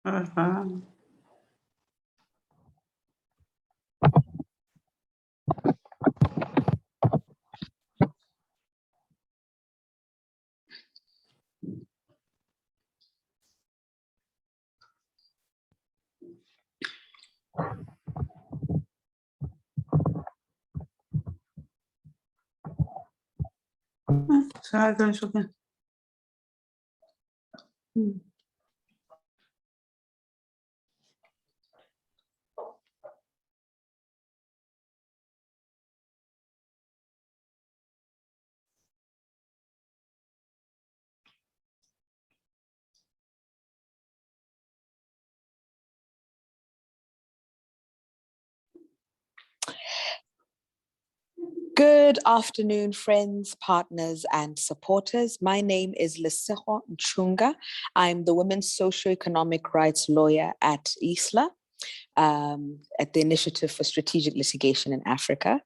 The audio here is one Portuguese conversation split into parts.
Uhum. Será que eu acho que... Good afternoon, friends, partners, and supporters. My name is Lesego Nchunga. I'm the Women's Socioeconomic Rights Lawyer at ISLA, at the Initiative for Strategic Litigation in Africa.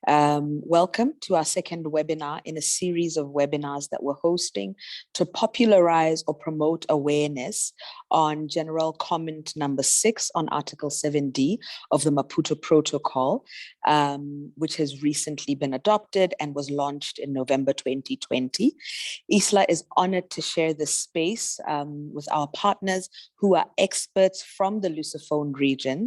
Welcome to our second webinar in a series of webinars that we're hosting to popularize or promote awareness on General Comment number 6 on Article 7D of the Maputo Protocol, which has recently been adopted and was launched in November 2020. ISLA is honored to share this space with our partners who are experts from the Lusophone region.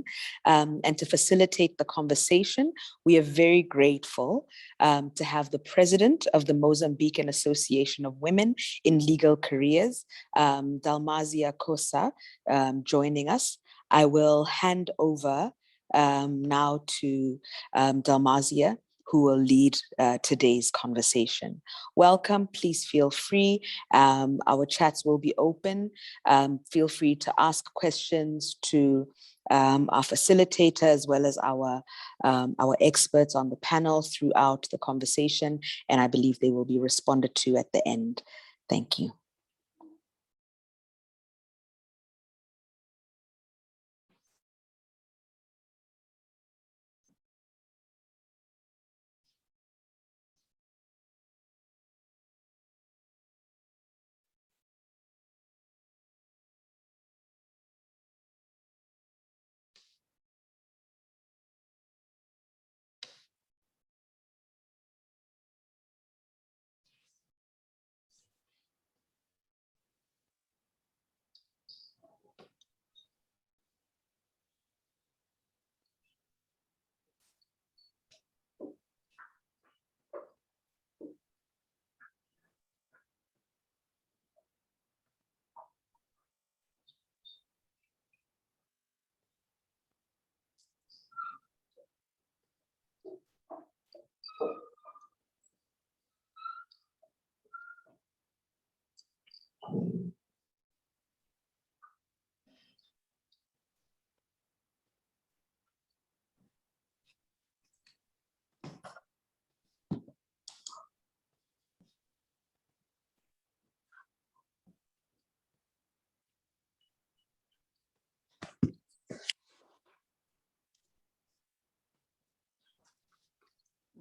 And to facilitate the conversation, we are very grateful to have the president of the Mozambican Association of Women in Legal Careers, Dalmazia Kosa, joining us. I will hand over now to Dalmazia, who will lead today's conversation. Welcome, please feel free. Our chats will be open. Feel free to ask questions to our facilitator as well as our experts on the panel throughout the conversation, and I believe they will be responded to at the end. Thank you.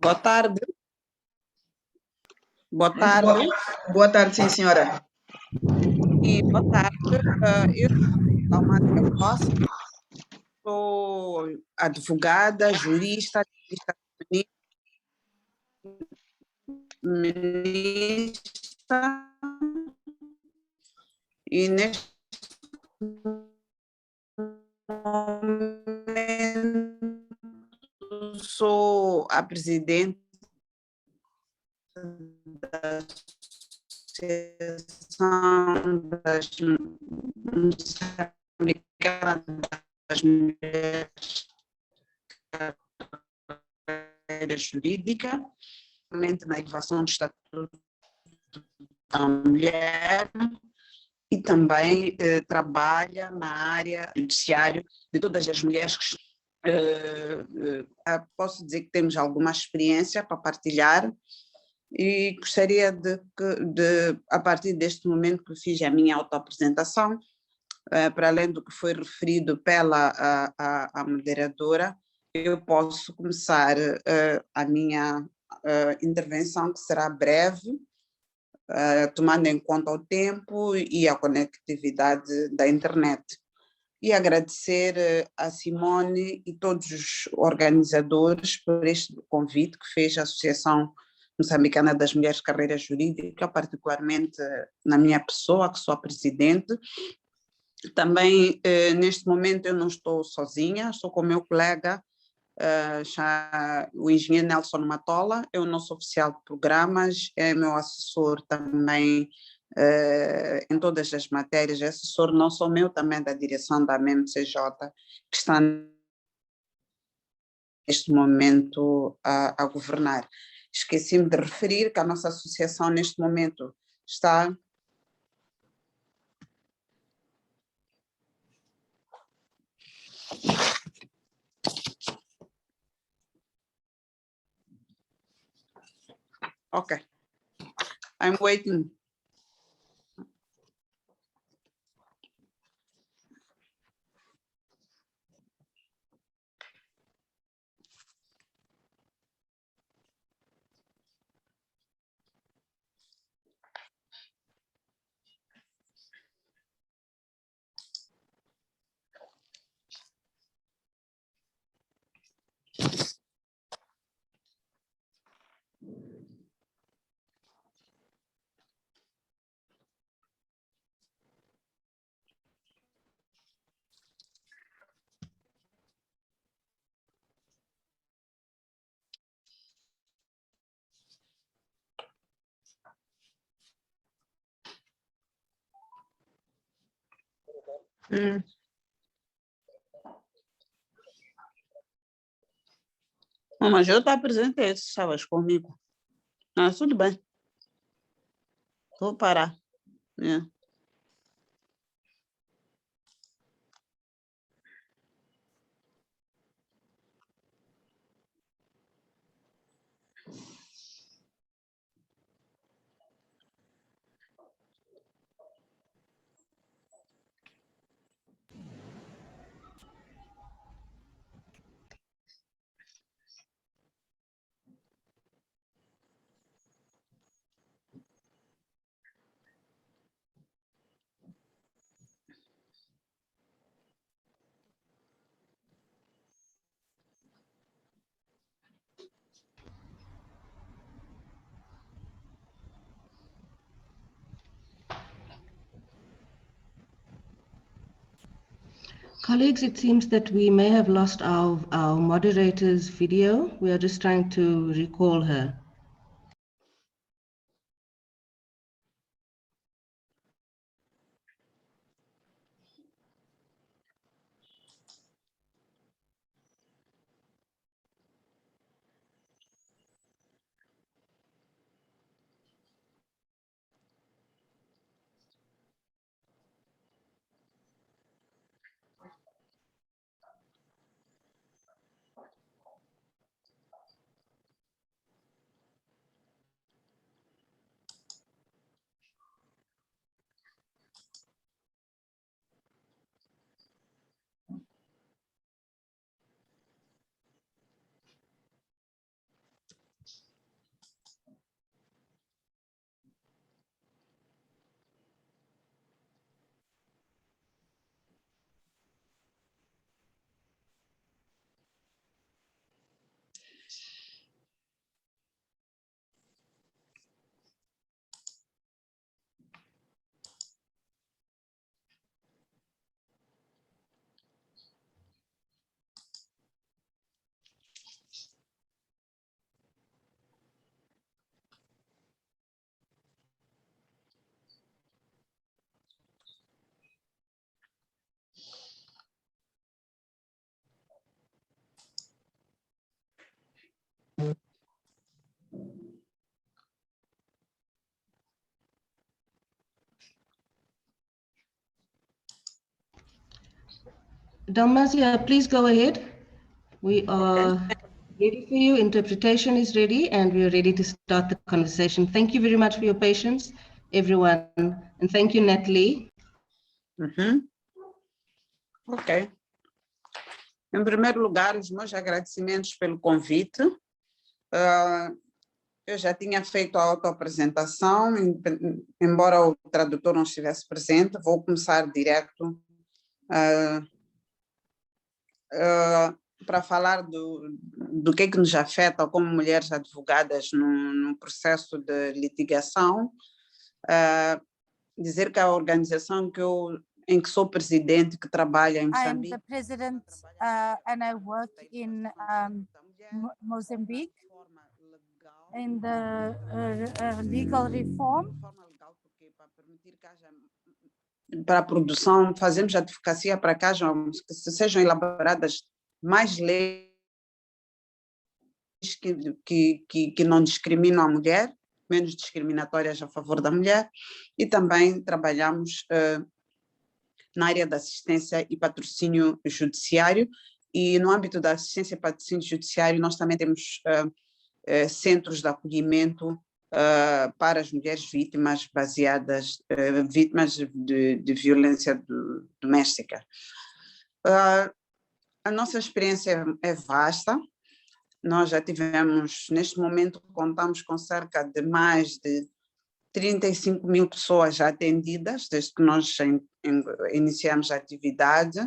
Boa tarde. Boa tarde. Boa tarde, sim, senhora. E boa tarde. Eu sou Dalmazia Costa, sou advogada, jurista, ativista feminista, e neste momento sou a presidente da Associação das Mulheres da Carreira Jurídica, na elevação do Estatuto da Mulher, e também trabalha na área judiciária de todas as mulheres que posso dizer que temos alguma experiência para partilhar, e gostaria de a partir deste momento que fiz a minha autoapresentação, para além do que foi referido pela a moderadora, eu posso começar a minha intervenção, que será breve, tomando em conta o tempo e a conectividade da internet. e agradecer a Simone e todos os organizadores por este convite que fez a Associação Moçambicana das Mulheres de Carreira Jurídica, particularmente na minha pessoa, que sou a presidente. Também, neste momento, eu não estou sozinha, estou com o meu colega, o engenheiro Nelson Matola, é o nosso oficial de programas, é meu assessor também em todas as matérias, é assessor não só meu, também da direção da MMCJ, que está neste momento a governar. Esqueci-me de referir que a nossa associação neste momento está... Ok, I'm waiting. Não, mas eu estou presente, estavas comigo. Tudo bem. Vou parar. Colleagues, it seems that we may have lost our moderator's video. We are just trying to recall her. Dalmasia, please go ahead. We are ready for you. Interpretation is ready, and we are ready to start the conversation. Thank you very much for your patience, everyone. And thank you, Natalie. Ok. Em primeiro lugar, os meus agradecimentos pelo convite. Eu já tinha feito a autoapresentação, embora o tradutor não estivesse presente, vou começar direto para falar do que nos afeta como mulheres advogadas no processo de litigação, dizer que a organização em que sou presidente, que trabalha em Moçambique... I'm the president and I work in Mozambique in the legal reform. Para a produção, fazemos advocacia para que sejam elaboradas mais leis que não discriminam a mulher, menos discriminatórias a favor da mulher, e também trabalhamos na área da assistência e patrocínio judiciário, e no âmbito da assistência e patrocínio judiciário nós também temos centros de acolhimento para as mulheres vítimas vítimas de violência doméstica. A nossa experiência é vasta. Nós já tivemos, neste momento, contamos com cerca de mais de 35 mil pessoas já atendidas, desde que nós iniciamos a atividade.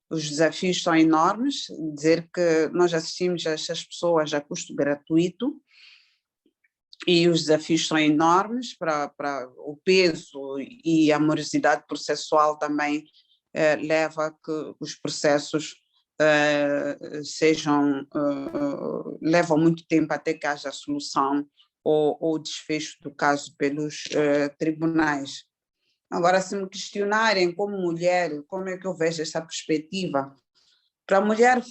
Os desafios são enormes, dizer que nós assistimos a essas pessoas a custo gratuito, e os desafios são enormes para o peso e a morosidade processual também leva a que os processos levam muito tempo até que haja solução ou desfecho do caso pelos tribunais. Agora, se me questionarem como mulher, como é que eu vejo essa perspectiva? Para a mulher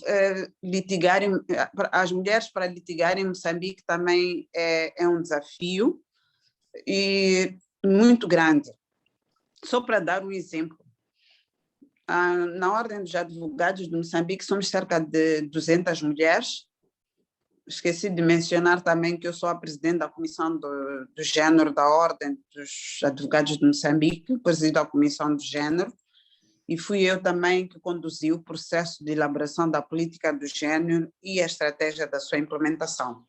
as mulheres para litigarem em Moçambique também é um desafio e muito grande. Só para dar um exemplo, na Ordem dos Advogados de Moçambique somos cerca de 200 mulheres. Esqueci de mencionar também que eu sou a presidente da Comissão do Gênero da Ordem dos Advogados de Moçambique, presido a Comissão do Gênero, e fui eu também que conduzi o processo de elaboração da política do gênero e a estratégia da sua implementação.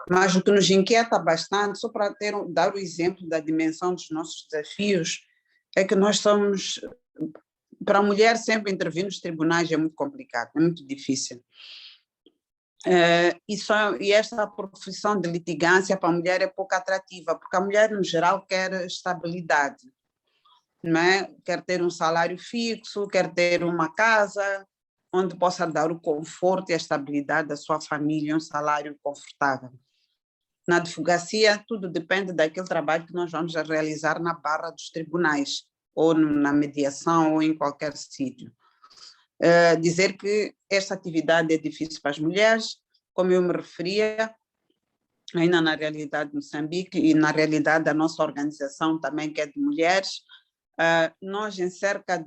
Mas o que nos inquieta bastante, só para dar o exemplo da dimensão dos nossos desafios, é que nós somos, para a mulher sempre intervir nos tribunais é muito complicado, é muito difícil. E esta profissão de litigância para a mulher é pouco atrativa, porque a mulher, no geral, quer estabilidade. Não é? Quer ter um salário fixo, quer ter uma casa onde possa dar o conforto e a estabilidade da sua família, um salário confortável. Na advocacia, tudo depende daquele trabalho que nós vamos realizar na barra dos tribunais, ou na mediação, ou em qualquer sítio. Dizer que esta atividade é difícil para as mulheres, como eu me referia, ainda na realidade de Moçambique e na realidade da nossa organização também, que é de mulheres. Nós, em cerca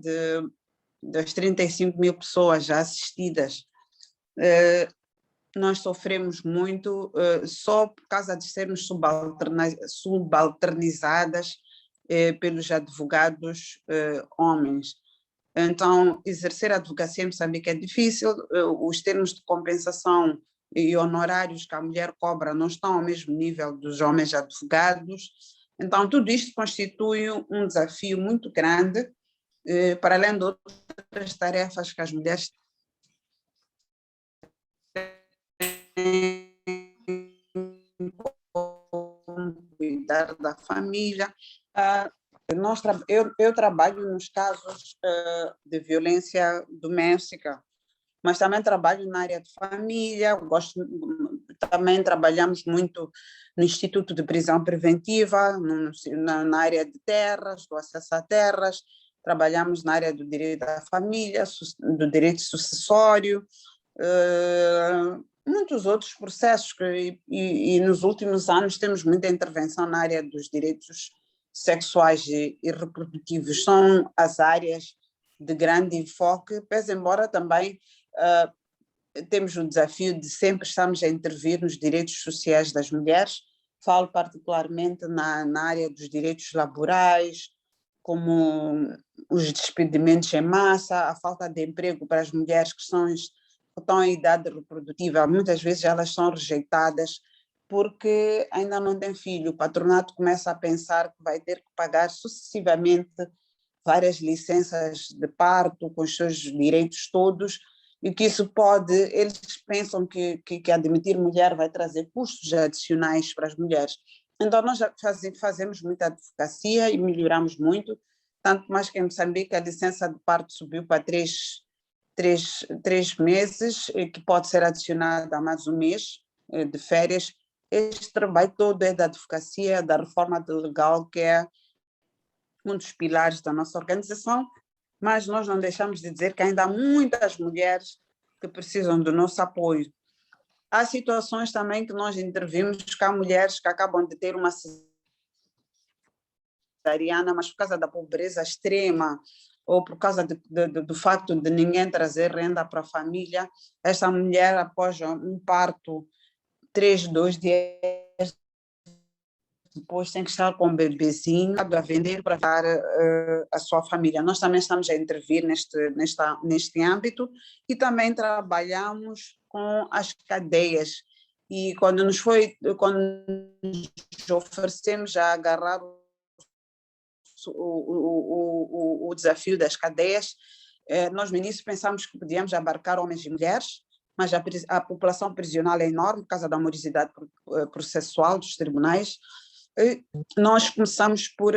das 35 mil pessoas já assistidas, nós sofremos muito só por causa de sermos subalternizadas pelos advogados homens. Então, exercer a advocacia em Moçambique é difícil, os termos de compensação e honorários que a mulher cobra não estão ao mesmo nível dos homens advogados. Então, tudo isto constitui um desafio muito grande, para além de outras tarefas que as mulheres têm, como cuidar da família. Eu trabalho nos casos de violência doméstica, mas também trabalho na área de família, também trabalhamos muito no Instituto de Prisão Preventiva, na área de terras, do acesso a terras, trabalhamos na área do direito da família, do direito sucessório, muitos outros processos, e nos últimos anos temos muita intervenção na área dos direitos sexuais e reprodutivos. São as áreas de grande enfoque, pese embora também temos o desafio de sempre estarmos a intervir nos direitos sociais das mulheres. Falo particularmente na área dos direitos laborais, como os despedimentos em massa, a falta de emprego para as mulheres que estão em idade reprodutiva. Muitas vezes elas são rejeitadas porque ainda não têm filho. O patronato começa a pensar que vai ter que pagar sucessivamente várias licenças de parto com os seus direitos todos, e que isso pode, eles pensam que admitir mulher vai trazer custos adicionais para as mulheres. Então nós já fazemos muita advocacia e melhoramos muito, tanto mais que em Moçambique a licença de parto subiu para 3 meses, que pode ser adicionada a mais um mês de férias. Este trabalho todo é da advocacia, da reforma legal, que é um dos pilares da nossa organização, mas nós não deixamos de dizer que ainda há muitas mulheres que precisam do nosso apoio. Há situações também que nós intervimos, que há mulheres que acabam de ter uma cesariana, mas por causa da pobreza extrema, ou por causa do facto de ninguém trazer renda para a família, essa mulher, após um parto, 2 dias depois tem que estar com um bebezinho a vender para dar a sua família. Nos também estamos a intervir neste âmbito e também trabalhamos com as cadeias. E quando nos oferecemos a agarrar o desafio das cadeias, nós no início pensámos que podíamos abarcar homens e mulheres, mas a população prisional é enorme por causa da morosidade processual dos tribunais. Nós começamos por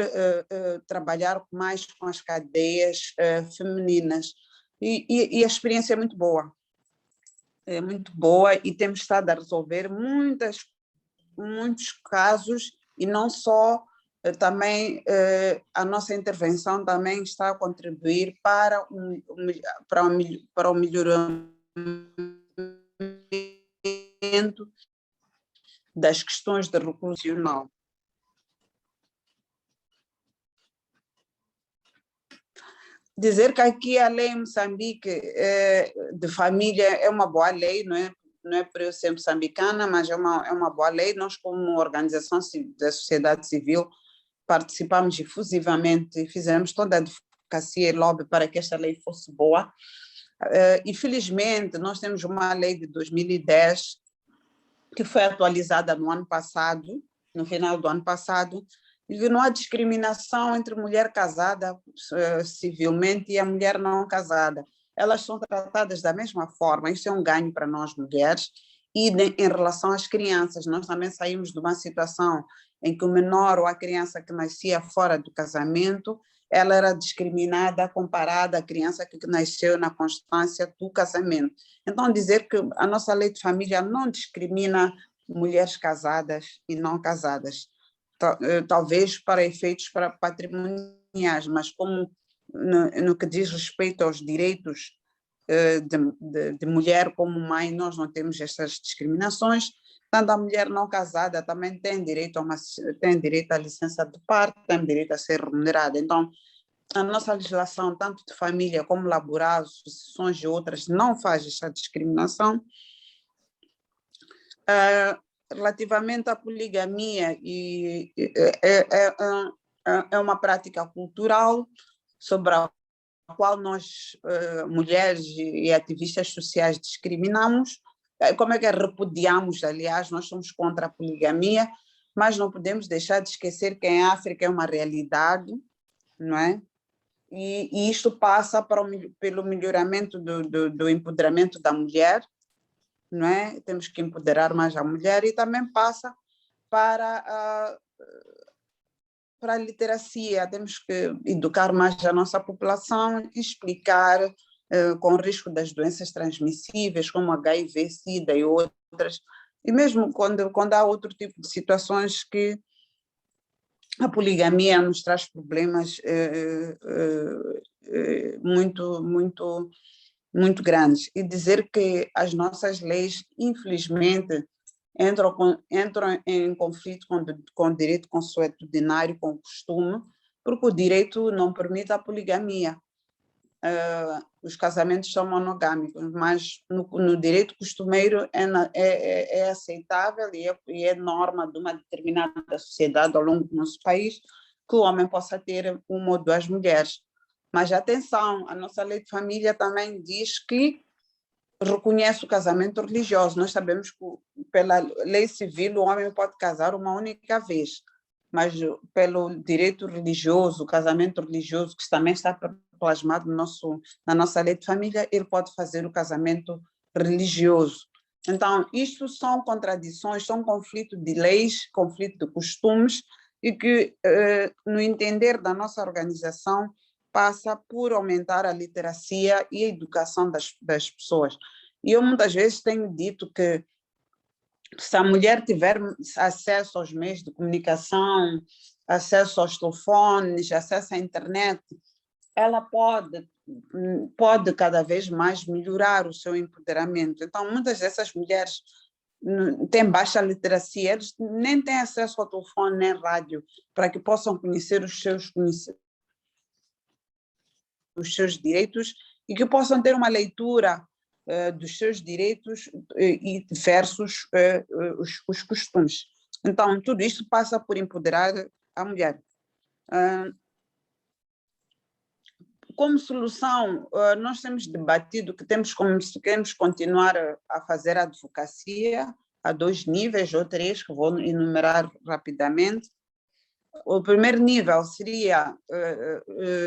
trabalhar mais com as cadeias femininas e a experiência é muito boa. É muito boa e temos estado a resolver muitos casos e não só, também a nossa intervenção também está a contribuir para o melhoramento das questões de reclusão. Dizer que aqui a lei em Moçambique de família é uma boa lei, não é por eu ser moçambicana, mas é uma boa lei. Nós, como organização da sociedade civil, participamos efusivamente e fizemos toda a advocacia e lobby para que esta lei fosse boa. E, felizmente, nós temos uma lei de 2010 que foi atualizada no ano passado, no final do ano passado, e não há discriminação entre mulher casada civilmente e a mulher não casada. Elas são tratadas da mesma forma, isso é um ganho para nós mulheres. E em relação às crianças, nós também saímos de uma situação em que o menor ou a criança que nascia fora do casamento, ela era discriminada comparada à criança que nasceu na constância do casamento. Então, dizer que a nossa lei de família não discrimina mulheres casadas e não casadas, talvez para efeitos patrimoniais, mas como no que diz respeito aos direitos de mulher como mãe, nós não temos essas discriminações. Tanto a mulher não casada também tem direito à licença de parto, tem direito a ser remunerada. Então, a nossa legislação, tanto de família como laboral, sucessões e outras, não faz essa discriminação. Relativamente à poligamia, é uma prática cultural sobre a qual nós, mulheres e ativistas sociais, discriminamos. Como é que repudiamos? Aliás, nós somos contra a poligamia, mas não podemos deixar de esquecer que em África é uma realidade, não é? E isto passa pelo melhoramento do empoderamento da mulher, não é? Temos que empoderar mais a mulher e também passa para a literacia, temos que educar mais a nossa população, explicar com o risco das doenças transmissíveis, como HIV, SIDA e outras, e mesmo quando há outro tipo de situações que a poligamia nos traz problemas muito grandes. E dizer que as nossas leis, infelizmente, entram em conflito com o direito consuetudinário, com o costume, porque o direito não permite a poligamia. Os casamentos são monogâmicos, mas no direito costumeiro é aceitável e é norma de uma determinada sociedade ao longo do nosso país que o homem possa ter uma ou duas mulheres. Mas atenção, a nossa lei de família também diz que reconhece o casamento religioso. Nós sabemos que pela lei civil o homem pode casar uma única vez, mas pelo direito religioso, o casamento religioso, que também está plasmado na nossa lei de família, ele pode fazer o casamento religioso. Então, isto são contradições, são conflito de leis, conflito de costumes, e que, no entender da nossa organização, passa por aumentar a literacia e a educação das pessoas. E eu muitas vezes tenho dito que se a mulher tiver acesso aos meios de comunicação, acesso aos telefones, acesso à internet, ela pode cada vez mais melhorar o seu empoderamento. Então, muitas dessas mulheres têm baixa literacia, eles nem têm acesso ao telefone nem rádio para que possam conhecer os seus direitos e que possam ter uma leitura dos seus direitos e versus os costumes. Então, tudo isso passa por empoderar a mulher. Como solução, nós temos debatido que queremos continuar a fazer advocacia a 2 níveis ou 3, que vou enumerar rapidamente. O primeiro nível seria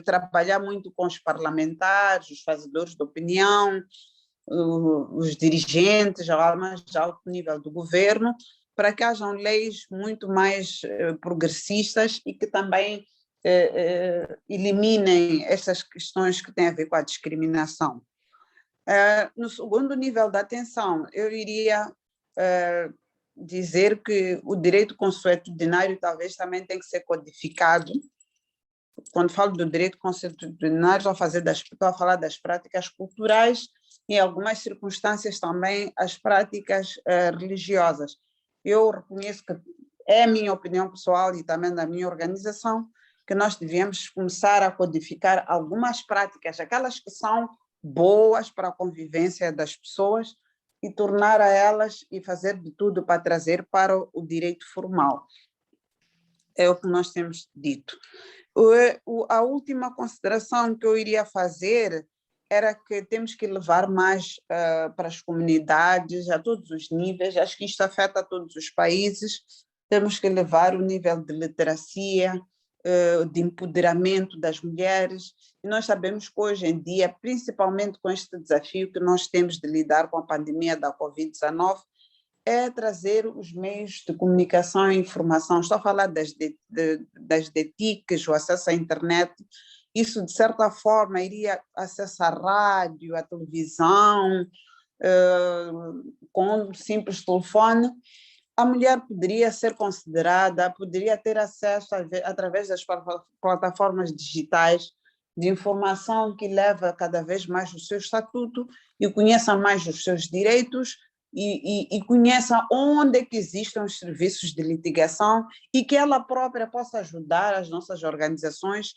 trabalhar muito com os parlamentares, os fazedores de opinião, os dirigentes, ao mais alto nível do governo, para que hajam leis muito mais progressistas e que também eliminem essas questões que têm a ver com a discriminação. No segundo nível da atenção, eu iria dizer que o direito consuetudinário talvez também tem que ser codificado. Quando falo do direito consuetudinário, estou a falar das práticas culturais e, em algumas circunstâncias, também as práticas religiosas. Eu reconheço que é a minha opinião pessoal e também da minha organização, que nós devíamos começar a codificar algumas práticas, aquelas que são boas para a convivência das pessoas, e tornar a elas e fazer de tudo para trazer para o direito formal. É o que nós temos dito. A última consideração que eu iria fazer era que temos que levar mais para as comunidades, a todos os níveis, acho que isto afeta todos os países, temos que levar o nível de literacia, de empoderamento das mulheres, e nós sabemos que hoje em dia, principalmente com este desafio que nós temos de lidar com a pandemia da Covid-19, é trazer os meios de comunicação e informação. Estou a falar das DTICs, o acesso à internet. Isso, de certa forma, iria acesso à rádio, à televisão, com um simples telefone. A mulher poderia ser considerada, poderia ter acesso, através das plataformas digitais, de informação que leva cada vez mais o seu estatuto e conheça mais os seus direitos e conheça onde é que existem os serviços de litigação e que ela própria possa ajudar as nossas organizações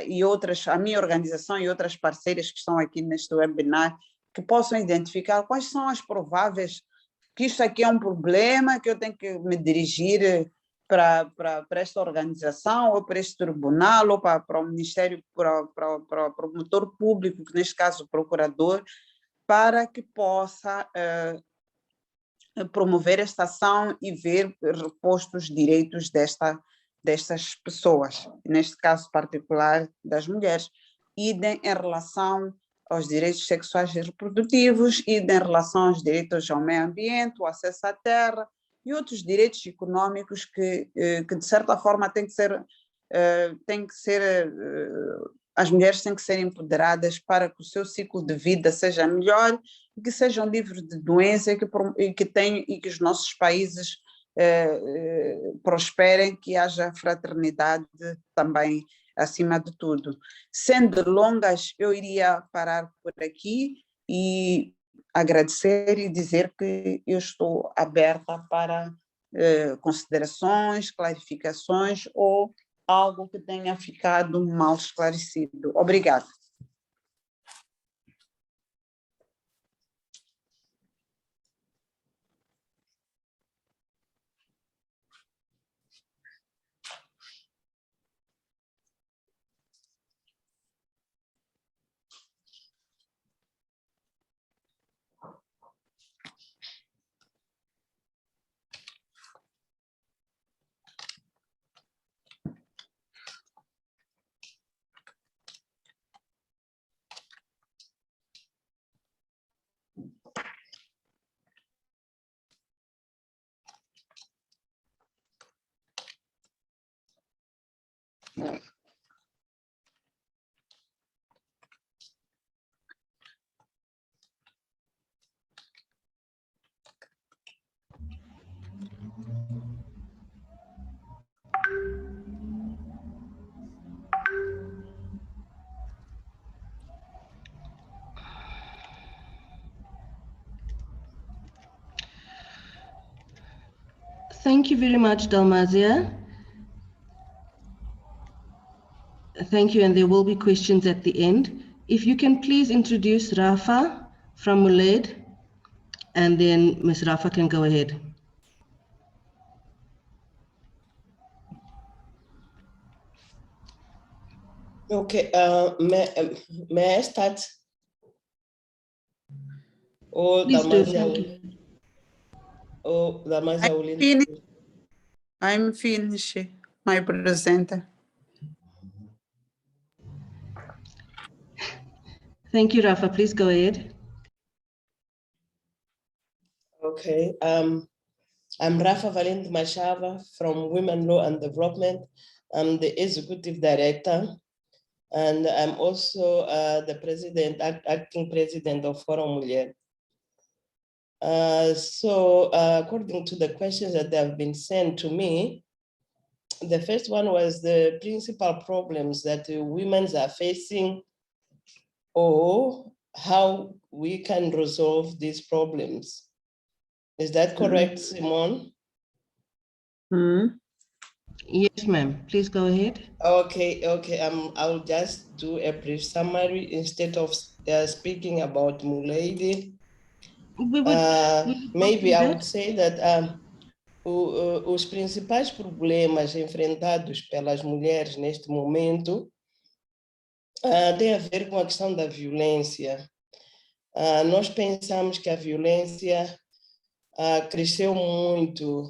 e outras, a minha organização e outras parceiras que estão aqui neste webinar, que possam identificar quais são as prováveis que isto aqui é um problema, que eu tenho que me dirigir para esta organização, ou para este tribunal, ou para o Ministério, para o promotor público, que neste caso o procurador, para que possa promover esta ação e ver repostos os direitos destas pessoas, neste caso particular das mulheres, e em relação aos direitos sexuais e reprodutivos, e em relação aos direitos ao meio ambiente, o acesso à terra e outros direitos econômicos que de certa forma as mulheres têm que ser empoderadas para que o seu ciclo de vida seja melhor e que sejam livres de doença e que os nossos países prosperem, que haja fraternidade também acima de tudo. Sendo longas, eu iria parar por aqui e agradecer e dizer que eu estou aberta para considerações, clarificações ou algo que tenha ficado mal esclarecido. Obrigada. Thank you very much, Dalmazia. Thank you, and there will be questions at the end. If you can please introduce Rafa from Muled, and then Ms. Rafa can go ahead. Okay, may I start? Or Please do, Dalmazia thank will, you. or Dalmazia will I'm finished, my presenter. Thank you, Rafa. Please go ahead. Okay, I'm Rafa Valente Machava from Women Law and Development. I'm the Executive Director, and I'm also the President, acting President of Forum Mulher. According to the questions that have been sent to me, the first one was the principal problems that women are facing, or how we can resolve these problems. Is that correct, Simone? Yes, ma'am. Please go ahead. Okay. I'll just do a brief summary instead of speaking about Mulady. Maybe I would say that os principais problemas enfrentados pelas mulheres neste momento têm a ver com a questão da violência. Nós pensamos que a violência cresceu muito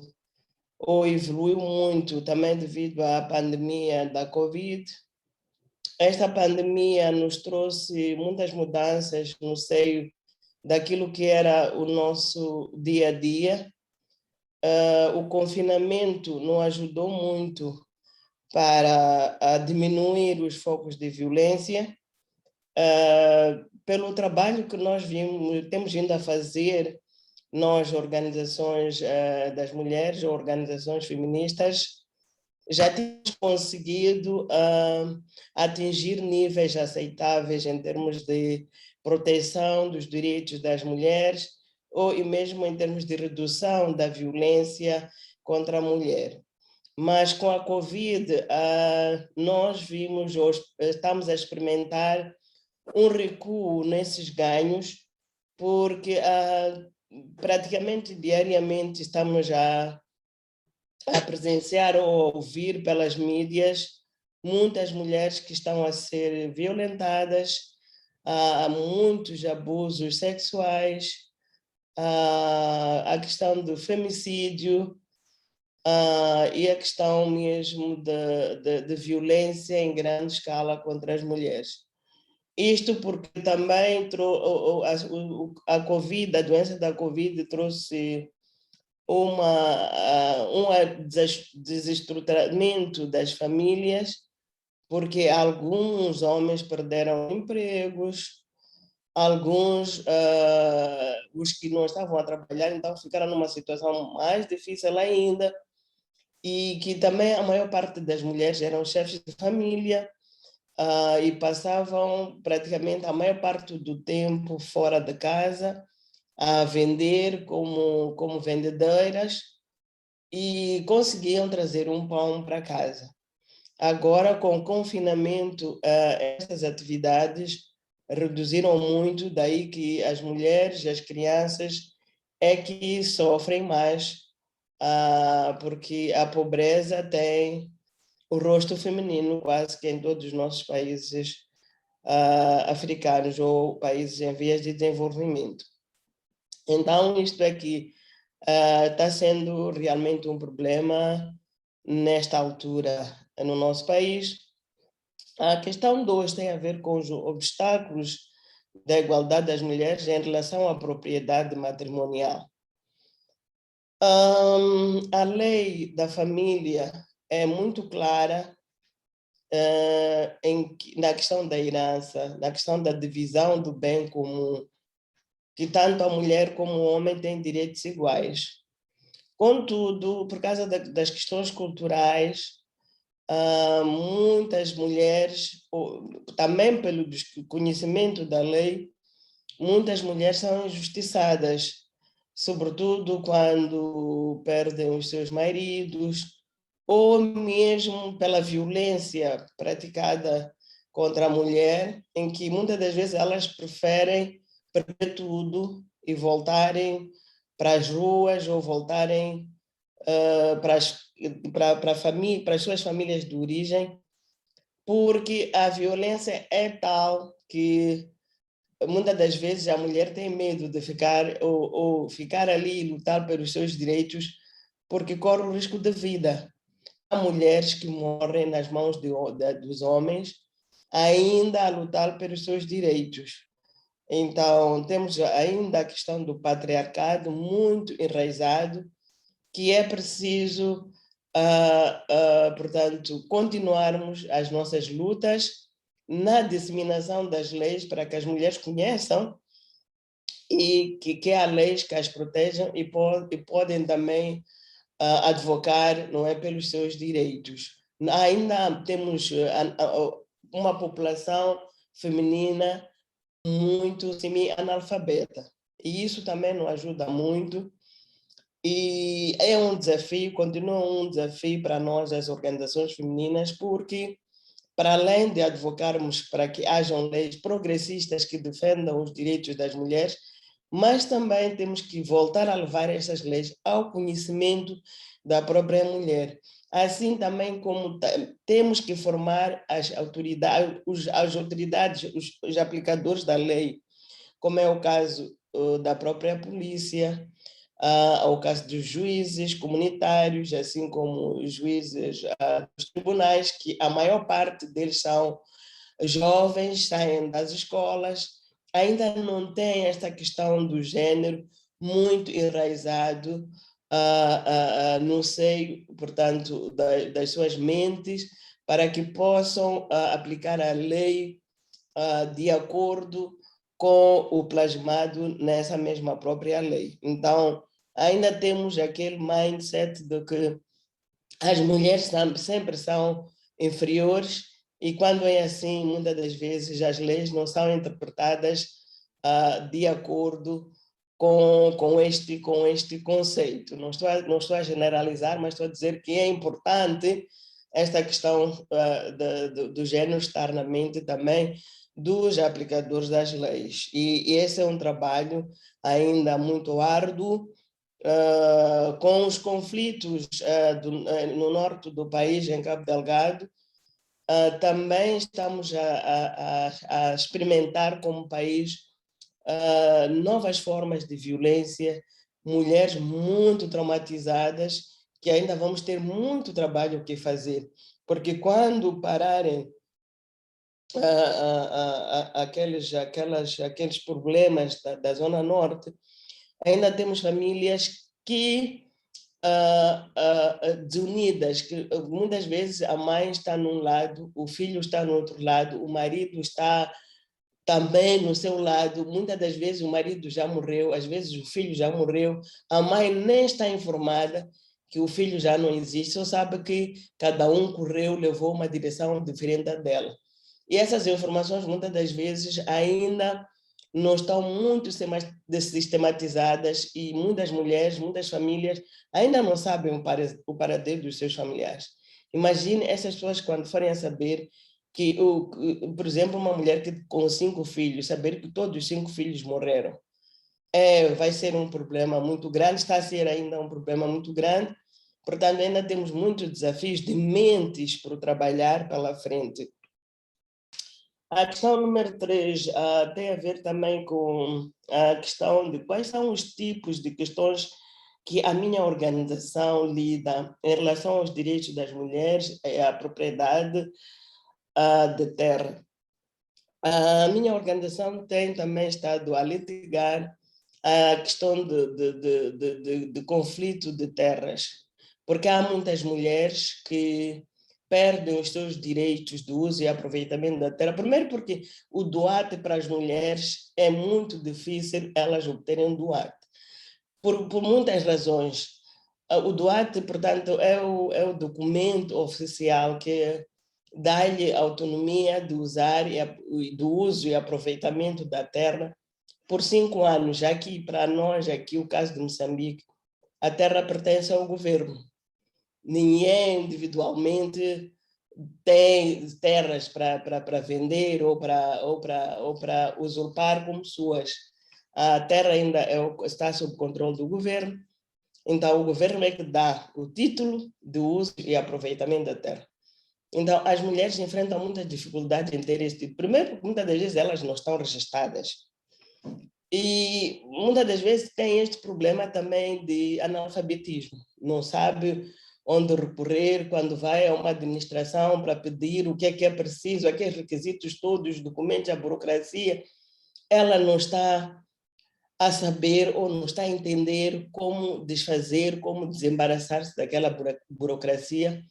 ou evoluiu muito também devido à pandemia da Covid. Esta pandemia nos trouxe muitas mudanças no seio daquilo que era o nosso dia a dia. O confinamento nos ajudou muito para diminuir os focos de violência, pelo trabalho que nós temos vindo a fazer, nós, organizações das mulheres, organizações feministas, já temos conseguido atingir níveis aceitáveis em termos de proteção dos direitos das mulheres, ou e mesmo em termos de redução da violência contra a mulher. Mas com a Covid, nós vimos, estamos a experimentar um recuo nesses ganhos, porque praticamente diariamente estamos a presenciar ou ouvir pelas mídias muitas mulheres que estão a ser violentadas, há muitos abusos sexuais, a questão do femicídio e a questão mesmo de violência em grande escala contra as mulheres. Isto porque também a Covid, a doença da Covid trouxe um desestruturamento das famílias, porque alguns homens perderam empregos, alguns, os que não estavam a trabalhar, então ficaram numa situação mais difícil ainda, e que também a maior parte das mulheres eram chefes de família e passavam praticamente a maior parte do tempo fora de casa a vender como vendedeiras e conseguiam trazer um pão para casa. Agora, com o confinamento, essas atividades reduziram muito, daí que as mulheres e as crianças é que sofrem mais, porque a pobreza tem o rosto feminino quase que em todos os nossos países africanos ou países em vias de desenvolvimento. Então, isto aqui está sendo realmente um problema nesta altura no nosso país. A questão 2 tem a ver com os obstáculos da igualdade das mulheres em relação à propriedade matrimonial. A lei da família é muito clara na questão da herança, na questão da divisão do bem comum, que tanto a mulher como o homem têm direitos iguais. Contudo, por causa das questões culturais, muitas mulheres, também pelo desconhecimento da lei, muitas mulheres são injustiçadas, sobretudo quando perdem os seus maridos, ou mesmo pela violência praticada contra a mulher, em que muitas das vezes elas preferem perder tudo e voltarem para as ruas ou voltarem para as suas famílias de origem, porque a violência é tal que muitas das vezes a mulher tem medo de ficar ou ficar ali e lutar pelos seus direitos, porque corre o risco de vida. Há mulheres que morrem nas mãos dos homens ainda a lutar pelos seus direitos. Então, temos ainda a questão do patriarcado muito enraizado, que é preciso, portanto, continuarmos as nossas lutas na disseminação das leis para que as mulheres conheçam e que há leis que as protejam e podem também advocar, não é, pelos seus direitos. Ainda temos uma população feminina muito semi-analfabeta, e isso também não ajuda muito, e é um desafio, continua um desafio para nós, as organizações femininas, porque para além de advocarmos para que hajam leis progressistas que defendam os direitos das mulheres, mas também temos que voltar a levar essas leis ao conhecimento da própria mulher. Assim também como temos que formar as autoridades, os aplicadores da lei, como é o caso da própria polícia, ao caso dos juízes comunitários, assim como os juízes dos tribunais, que a maior parte deles são jovens, saem das escolas, ainda não tem esta questão do gênero muito enraizado no seio, portanto, das suas mentes, para que possam aplicar a lei de acordo com o plasmado nessa mesma própria lei. Então, ainda temos aquele mindset de que as mulheres sempre são inferiores, e quando é assim, muitas das vezes as leis não são interpretadas de acordo com este conceito. Não estou a generalizar, mas estou a dizer que é importante esta questão do género estar na mente também dos aplicadores das leis. E esse é um trabalho ainda muito árduo, com os conflitos no norte do país, em Cabo Delgado. Também estamos a experimentar como país novas formas de violência, mulheres muito traumatizadas, que ainda vamos ter muito trabalho que fazer, porque quando pararem aqueles problemas da Zona Norte, ainda temos famílias que desunidas, que muitas vezes a mãe está num lado, o filho está no outro lado, o marido está também no seu lado, muitas das vezes o marido já morreu, às vezes o filho já morreu, a mãe nem está informada que o filho já não existe, só sabe que cada um correu, levou uma direção diferente da dela. E essas informações muitas das vezes ainda não estão muito sistematizadas, e muitas mulheres, muitas famílias ainda não sabem o paradeiro dos seus familiares. Imagine essas pessoas quando forem a saber que, por exemplo, uma mulher com 5 filhos, saber que todos os 5 filhos morreram. Vai ser um problema muito grande, está a ser ainda um problema muito grande, portanto ainda temos muitos desafios de mentes para trabalhar pela frente. A questão número 3 tem a ver também com a questão de quais são os tipos de questões que a minha organização lida em relação aos direitos das mulheres e à propriedade de terra. A minha organização tem também estado a litigar a questão de conflito de terras, porque há muitas mulheres que perdem os seus direitos de uso e aproveitamento da terra. Primeiro porque o doate para as mulheres é muito difícil elas obterem doate, por muitas razões. O doate, portanto, é o documento oficial que dá-lhe autonomia de usar do uso e aproveitamento da terra por 5 anos. Aqui, para nós, aqui o caso de Moçambique, a terra pertence ao governo. Ninguém individualmente tem terras para vender ou para usurpar como suas. A terra ainda está sob controle do governo, então o governo é que dá o título de uso e aproveitamento da terra. Então as mulheres enfrentam muitas dificuldades em ter esse título. Primeiro, porque muitas das vezes elas não estão registradas. E muitas das vezes tem este problema também de analfabetismo. Não sabe onde recorrer quando vai a uma administração para pedir o que é preciso, aqueles requisitos todos, os documentos, a burocracia. Ela não está a saber ou não está a entender como desfazer, como desembaraçar-se daquela burocracia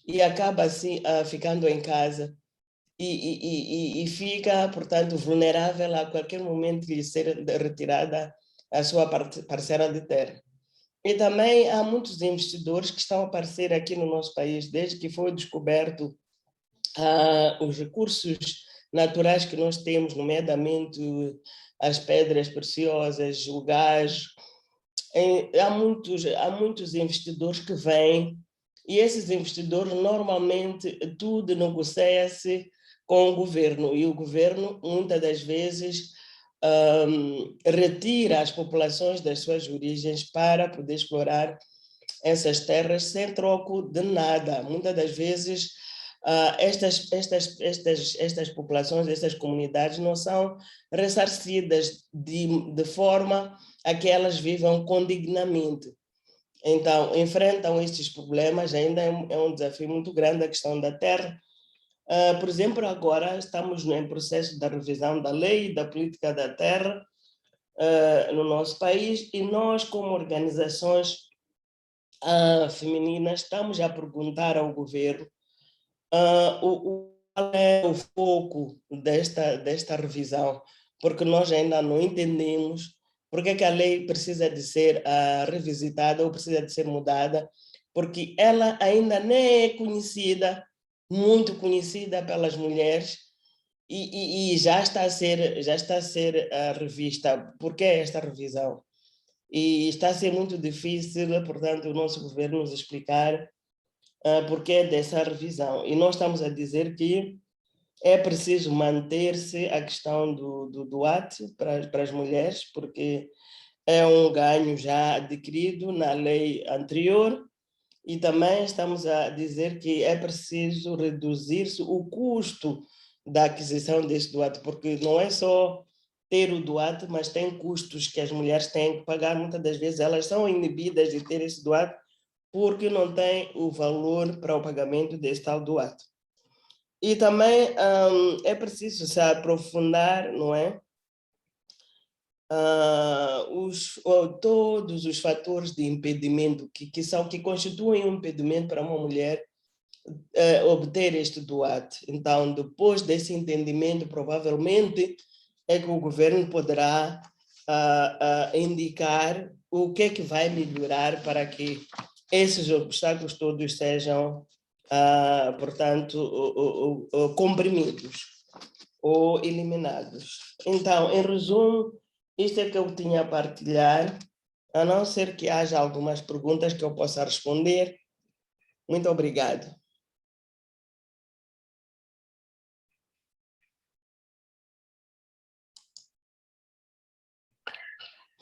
e acaba assim ficando em casa e fica, portanto, vulnerável a qualquer momento de lhe ser retirada a sua parcela de terra. E também há muitos investidores que estão a aparecer aqui no nosso país, desde que foi descoberto os recursos naturais que nós temos, nomeadamente as pedras preciosas, o gás. Há muitos investidores que vêm e esses investidores normalmente tudo negocia-se com o governo e o governo muitas das vezes retira as populações das suas origens para poder explorar essas terras sem troco de nada. Muitas das vezes estas populações, estas comunidades não são ressarcidas de forma a que elas vivam condignamente. Então, enfrentam estes problemas, ainda é um desafio muito grande a questão da terra. Por exemplo, agora estamos em processo da revisão da lei da política da terra no nosso país e nós, como organizações femininas, estamos a perguntar ao governo qual é o foco desta revisão, porque nós ainda não entendemos porque é que a lei precisa de ser revisitada ou precisa de ser mudada, porque ela ainda nem é conhecida, muito conhecida pelas mulheres, e já está a ser revista. Por que esta revisão? E está a ser muito difícil, portanto, o nosso governo nos explicar porquê dessa revisão. E nós estamos a dizer que é preciso manter-se a questão do AT para as mulheres, porque é um ganho já adquirido na lei anterior, e também estamos a dizer que é preciso reduzir-se o custo da aquisição desse doate, porque não é só ter o doate, mas tem custos que as mulheres têm que pagar. Muitas das vezes elas são inibidas de ter esse doate porque não têm o valor para o pagamento desse tal doate. E também é preciso se aprofundar, não é? Todos os fatores de impedimento que constituem um impedimento para uma mulher obter este doate. Então, depois desse entendimento, provavelmente é que o governo poderá indicar o que é que vai melhorar para que esses obstáculos todos sejam, portanto, comprimidos ou eliminados. Então, em resumo, isto é que eu tinha a partilhar, a não ser que haja algumas perguntas que eu possa responder. Muito obrigado.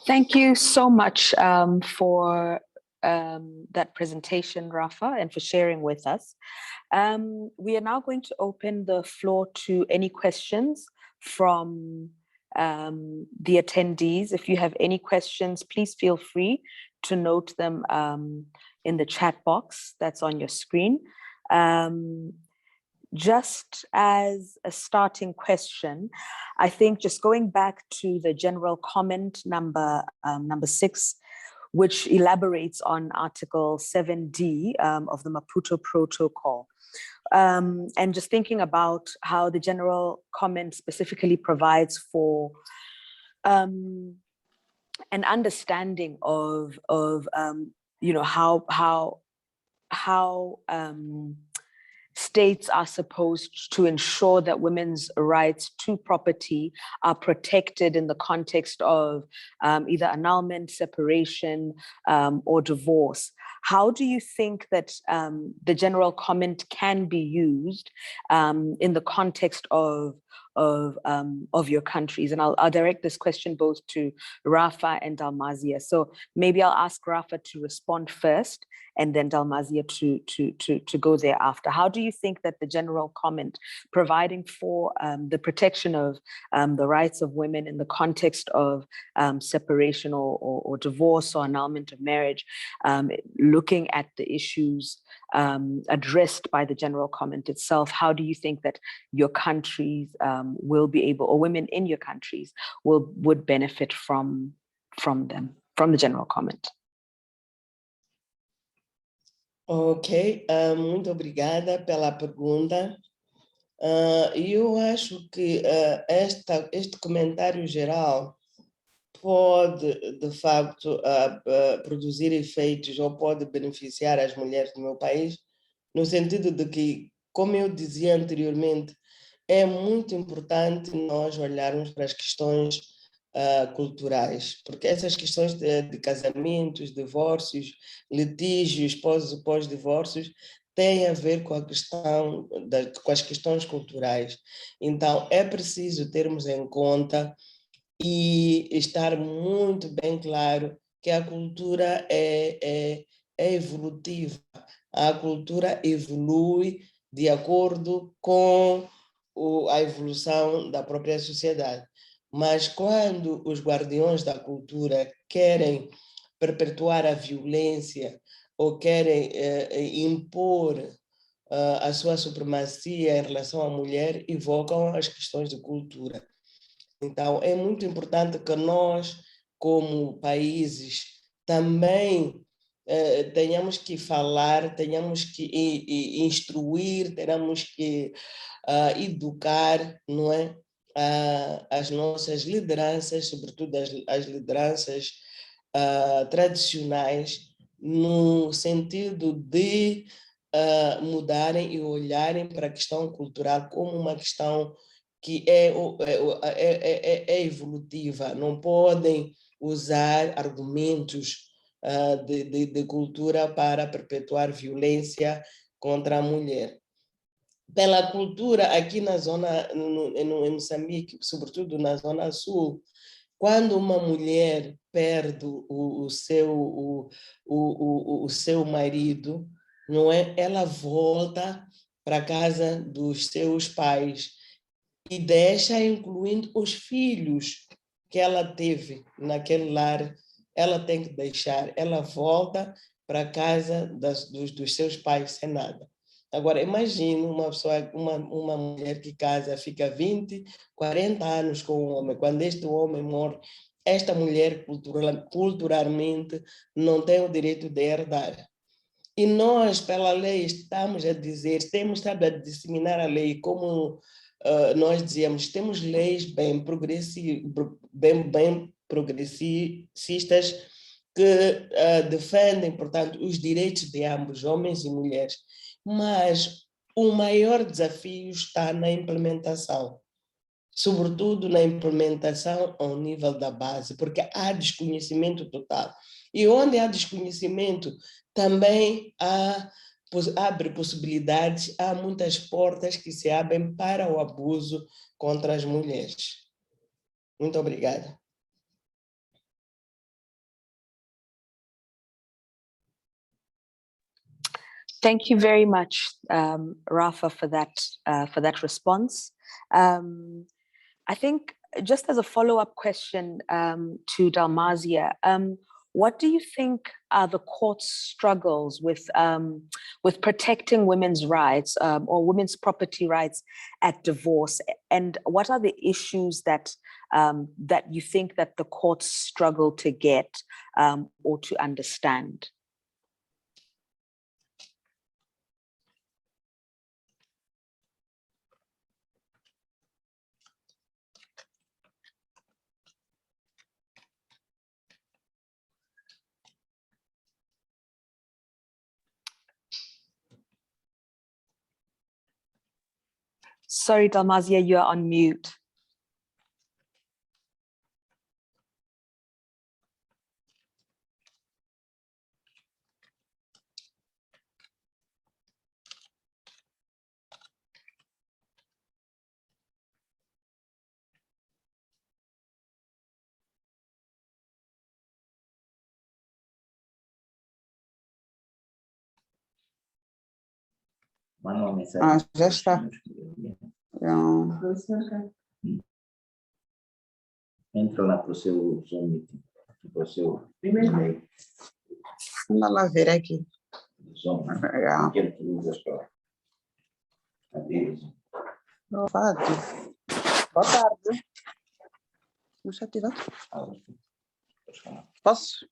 Thank you so much for that presentation, Rafa, and for sharing with us. We are now going to open the floor to any questions from the attendees. If you have any questions, please feel free to note them in the chat box that's on your screen. Just as a starting question, I think just going back to the general comment number 6, which elaborates on Article 7D of the Maputo Protocol. And just thinking about how the general comment specifically provides for an understanding of you know, how states are supposed to ensure that women's rights to property are protected in the context of either annulment, separation, or divorce. How do you think that the general comment can be used in the context of your countries? And I'll direct this question both to Rafa and Dalmazia. So maybe I'll ask Rafa to respond first, and then Dalmazia to go thereafter. How do you think that the general comment providing for the protection of the rights of women in the context of separation or divorce or annulment of marriage, looking at the issues addressed by the general comment itself, how do you think that your countries will be able, or women in your countries would benefit from them, from the general comment? Ok, muito obrigada pela pergunta. Eu acho que este comentário geral pode, de facto, produzir efeitos ou pode beneficiar as mulheres do meu país, no sentido de que, como eu dizia anteriormente, é muito importante nós olharmos para as questões culturais, porque essas questões de casamentos, divórcios, litígios, pós-divórcios, têm a ver com a questão com as questões culturais. Então, é preciso termos em conta e estar muito bem claro que a cultura é evolutiva. A cultura evolui de acordo com a evolução da própria sociedade. Mas quando os guardiões da cultura querem perpetuar a violência ou querem impor a sua supremacia em relação à mulher, evocam as questões de cultura. Então, é muito importante que nós, como países, também tenhamos que falar, tenhamos que instruir, tenhamos que educar, não é? As nossas lideranças, sobretudo as lideranças tradicionais, no sentido de mudarem e olharem para a questão cultural como uma questão que é evolutiva. Não podem usar argumentos de cultura para perpetuar violência contra a mulher. Pela cultura, aqui na zona, em Moçambique, sobretudo na zona sul, quando uma mulher perde o seu marido, não é? Ela volta para a casa dos seus pais e deixa, incluindo os filhos que ela teve naquele lar, ela tem que deixar, ela volta para a casa dos seus pais sem nada. Agora, imagine uma pessoa, uma mulher que casa, fica 20, 40 anos com um homem. Quando este homem morre, esta mulher culturalmente não tem o direito de herdar. E nós, pela lei, estamos a dizer, temos estado a disseminar a lei, como nós dizíamos, temos leis bem progressistas que defendem, portanto, os direitos de ambos, homens e mulheres. Mas o maior desafio está na implementação, sobretudo na implementação ao nível da base, porque há desconhecimento total. E onde há desconhecimento, também abre possibilidades, há muitas portas que se abrem para o abuso contra as mulheres. Muito obrigada. Thank you very much, Rafa, for that response. I think just as a follow-up question to Dalmazia, what do you think are the court's struggles with protecting women's rights or women's property rights at divorce? And what are the issues that you think that the courts struggle to get or to understand? Sorry, Dalmazia, you are on mute. Manda uma mensagem. Já está. Entra lá para o seu Zoom Meeting, para o seu e-mail. Vamos lá ver aqui. Zoom, aquele que usas para abrir. Boa tarde. Boa tarde. Não está ativado? Posso?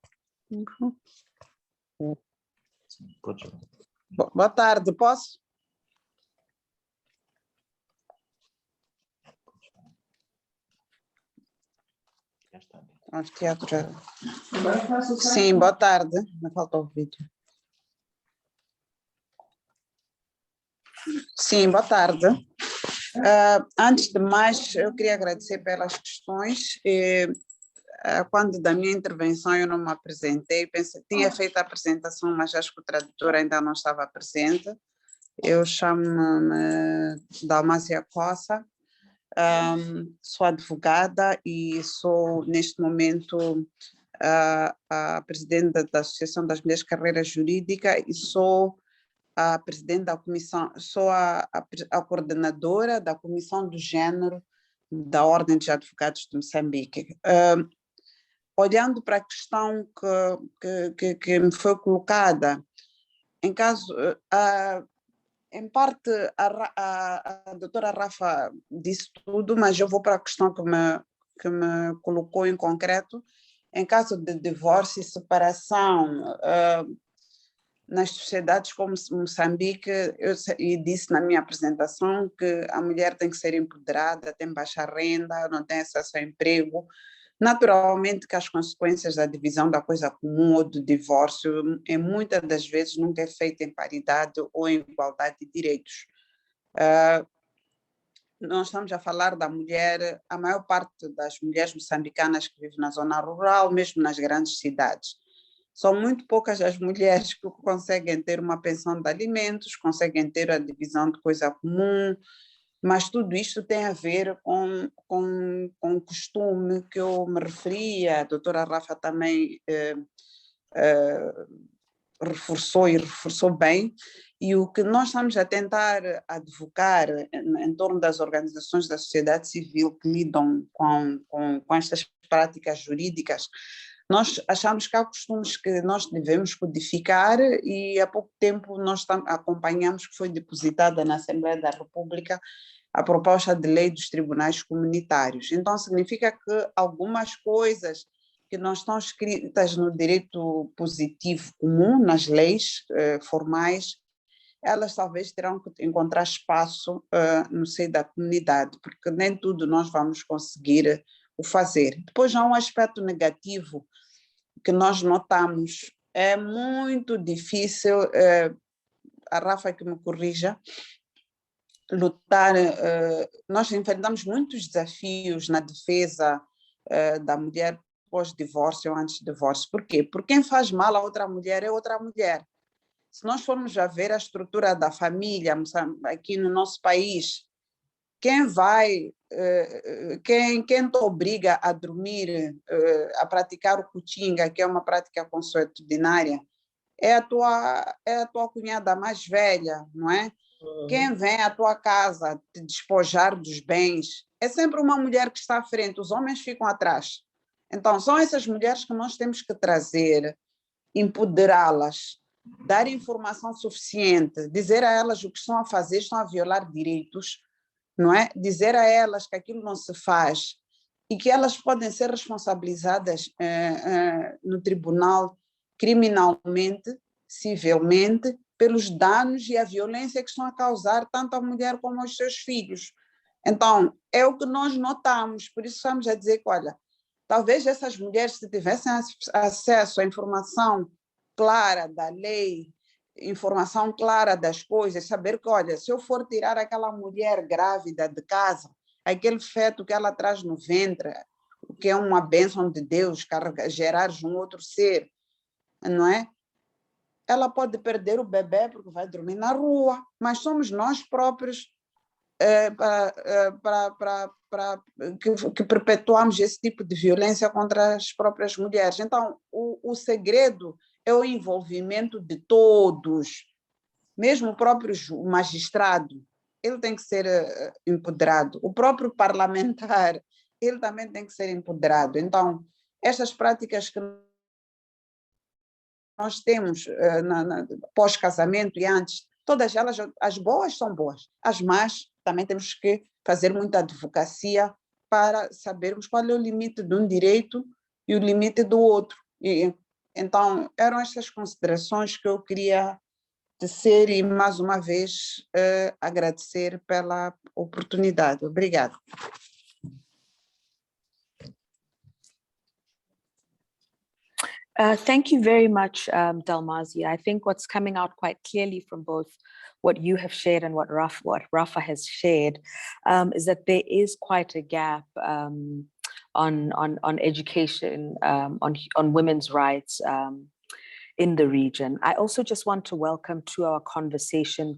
Pode. Boa tarde, posso? Já está. Teatro já. Sim, boa tarde. Me faltou o vídeo. Sim, boa tarde. Antes de mais, eu queria agradecer pelas questões. Quando da minha intervenção eu não me apresentei, tinha feito a apresentação, mas acho que o tradutor ainda não estava presente. Eu chamo-me Dalmazia Cossa, sou advogada e sou, neste momento, a presidente da Associação das Mulheres Carreira Jurídica e sou a presidente da comissão, sou a coordenadora da Comissão do Gênero da Ordem dos Advogados de Moçambique. Olhando para a questão que me foi colocada, em caso, em parte a doutora Rafa disse tudo, mas eu vou para a questão que me colocou em concreto. Em caso de divórcio e separação, nas sociedades como Moçambique, eu disse na minha apresentação que a mulher tem que ser empoderada, tem baixa renda, não tem acesso ao emprego. Naturalmente que as consequências da divisão da coisa comum ou do divórcio, muitas das vezes, nunca é feita em paridade ou em igualdade de direitos. Nós estamos a falar da mulher, a maior parte das mulheres moçambicanas que vivem na zona rural, mesmo nas grandes cidades. São muito poucas as mulheres que conseguem ter uma pensão de alimentos, conseguem ter a divisão de coisa comum, mas tudo isto tem a ver com o costume que eu me referia, a doutora Rafa também reforçou bem, e o que nós estamos a tentar advocar em torno das organizações da sociedade civil que lidam com estas práticas jurídicas, nós achamos que há costumes que nós devemos codificar e há pouco tempo nós acompanhamos que foi depositada na Assembleia da República a proposta de lei dos tribunais comunitários. Então significa que algumas coisas que não estão escritas no direito positivo comum, nas leis formais, elas talvez terão que encontrar espaço no seio da comunidade, porque nem tudo nós vamos conseguir o fazer. Depois há um aspecto negativo que nós notamos, é muito difícil, a Rafa que me corrija, lutar, nós enfrentamos muitos desafios na defesa da mulher pós-divórcio ou antes do divórcio. Por quê? Porque quem faz mal a outra mulher é outra mulher. Se nós formos a ver a estrutura da família aqui no nosso país, quem te obriga a dormir, a praticar o cutinga, que é uma prática consuetudinária, é a tua cunhada mais velha, não é? Quem vem à tua casa te despojar dos bens é sempre uma mulher que está à frente, os homens ficam atrás. Então, são essas mulheres que nós temos que trazer, empoderá-las, dar informação suficiente, dizer a elas o que estão a fazer, estão a violar direitos, não é? Dizer a elas que aquilo não se faz e que elas podem ser responsabilizadas no tribunal criminalmente, civilmente, pelos danos e a violência que estão a causar tanto à mulher como aos seus filhos. Então, é o que nós notamos, por isso estamos a dizer que, olha, talvez essas mulheres, se tivessem acesso à informação clara da lei informação clara das coisas, saber que, olha, se eu for tirar aquela mulher grávida de casa, aquele feto que ela traz no ventre, que é uma bênção de Deus, gerar um outro ser, não é? Ela pode perder o bebê porque vai dormir na rua, mas somos nós próprios que perpetuamos esse tipo de violência contra as próprias mulheres. Então, o segredo é o envolvimento de todos, mesmo o próprio magistrado, ele tem que ser empoderado, o próprio parlamentar, ele também tem que ser empoderado. Então, estas práticas que nós temos pós-casamento e antes, todas elas, as boas são boas, as más também temos que fazer muita advocacia para sabermos qual é o limite de um direito e o limite do outro. E, então, eram estas considerações que eu queria tecer e, mais uma vez, agradecer pela oportunidade. Obrigada. Thank you very much, Dalmazia. I think what's coming out quite clearly from both what you have shared and what Rafa has shared is that there is quite a gap on education, on women's rights in the region. I also just want to welcome to our conversation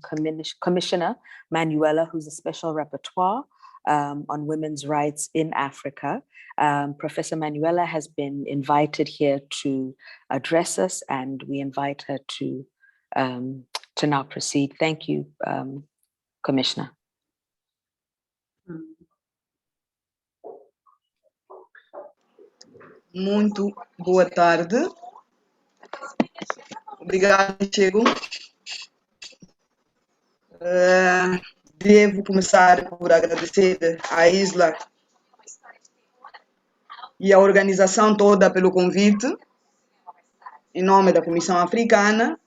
Commissioner Manuela, who's a special rapporteur on women's rights in Africa. Professor Manuela has been invited here to address us, and we invite her to now proceed. Thank you, Commissioner. Muito boa tarde. Obrigada, Chego. Devo começar por agradecer à Isla e à organização toda pelo convite, em nome da Comissão Africana,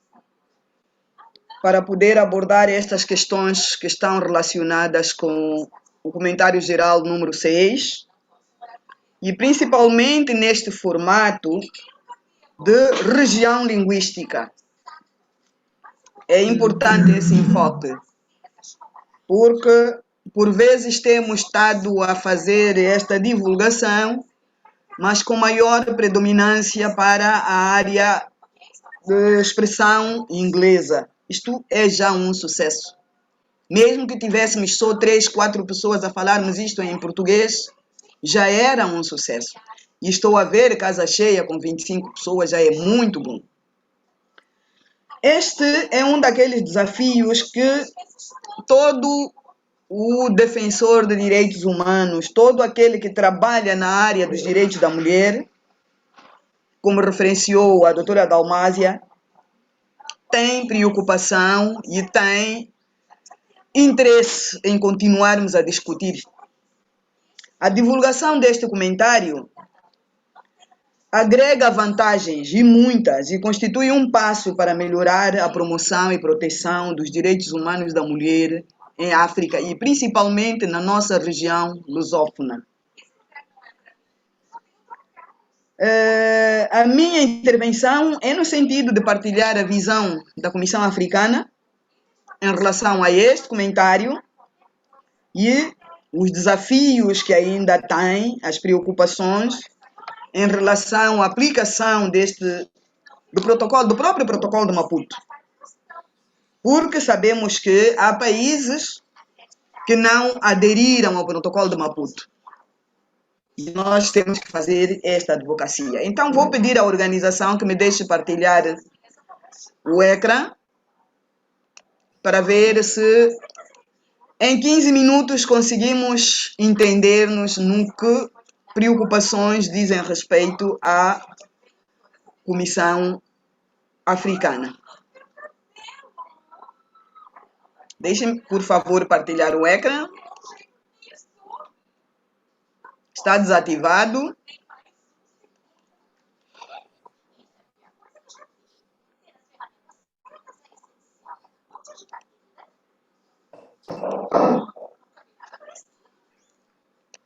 para poder abordar estas questões que estão relacionadas com o comentário geral número 6, e principalmente neste formato de região linguística. É importante esse enfoque, porque por vezes temos estado a fazer esta divulgação, mas com maior predominância para a área de expressão inglesa. Isto é já um sucesso. Mesmo que tivéssemos só 3, 4 pessoas a falarmos isto em português, já era um sucesso. E estou a ver casa cheia com 25 pessoas, já é muito bom. Este é um daqueles desafios que todo o defensor de direitos humanos, todo aquele que trabalha na área dos direitos da mulher, como referenciou a doutora Dalmazia, tem preocupação e tem interesse em continuarmos a discutir. A divulgação deste comentário agrega vantagens, e muitas, e constitui um passo para melhorar a promoção e proteção dos direitos humanos da mulher em África e principalmente na nossa região lusófona. A minha intervenção é no sentido de partilhar a visão da Comissão Africana em relação a este comentário e os desafios que ainda tem, as preocupações em relação à aplicação do próprio protocolo de Maputo. Porque sabemos que há países que não aderiram ao protocolo de Maputo. E nós temos que fazer esta advocacia. Então, vou pedir à organização que me deixe partilhar o ecrã para ver se em 15 minutos conseguimos entender-nos no que preocupações dizem respeito à Comissão Africana. Deixem-me, por favor, partilhar o ecrã. Está desativado.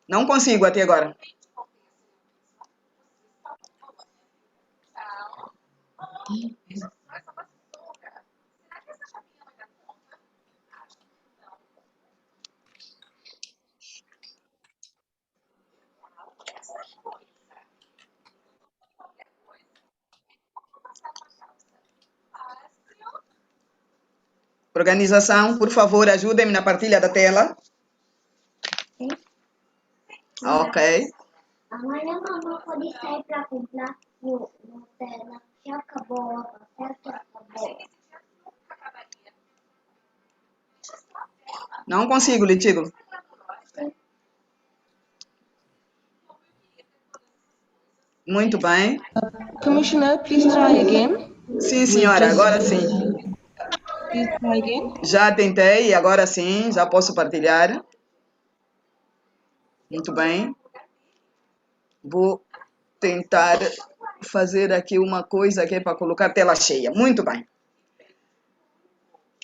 Não consigo até agora. Organização, por favor, ajudem-me na partilha da tela. Ok. Amanhã a mamãe pode sair para comprar no Nutella. Já acabou, certo? Acabou. Não consigo, Litigo. Muito bem. Commissioner, please try again. Sim, senhora, agora sim. Please try again. Já tentei e agora sim, já posso partilhar. Muito bem. Vou tentar fazer aqui uma coisa que é para colocar tela cheia. Muito bem.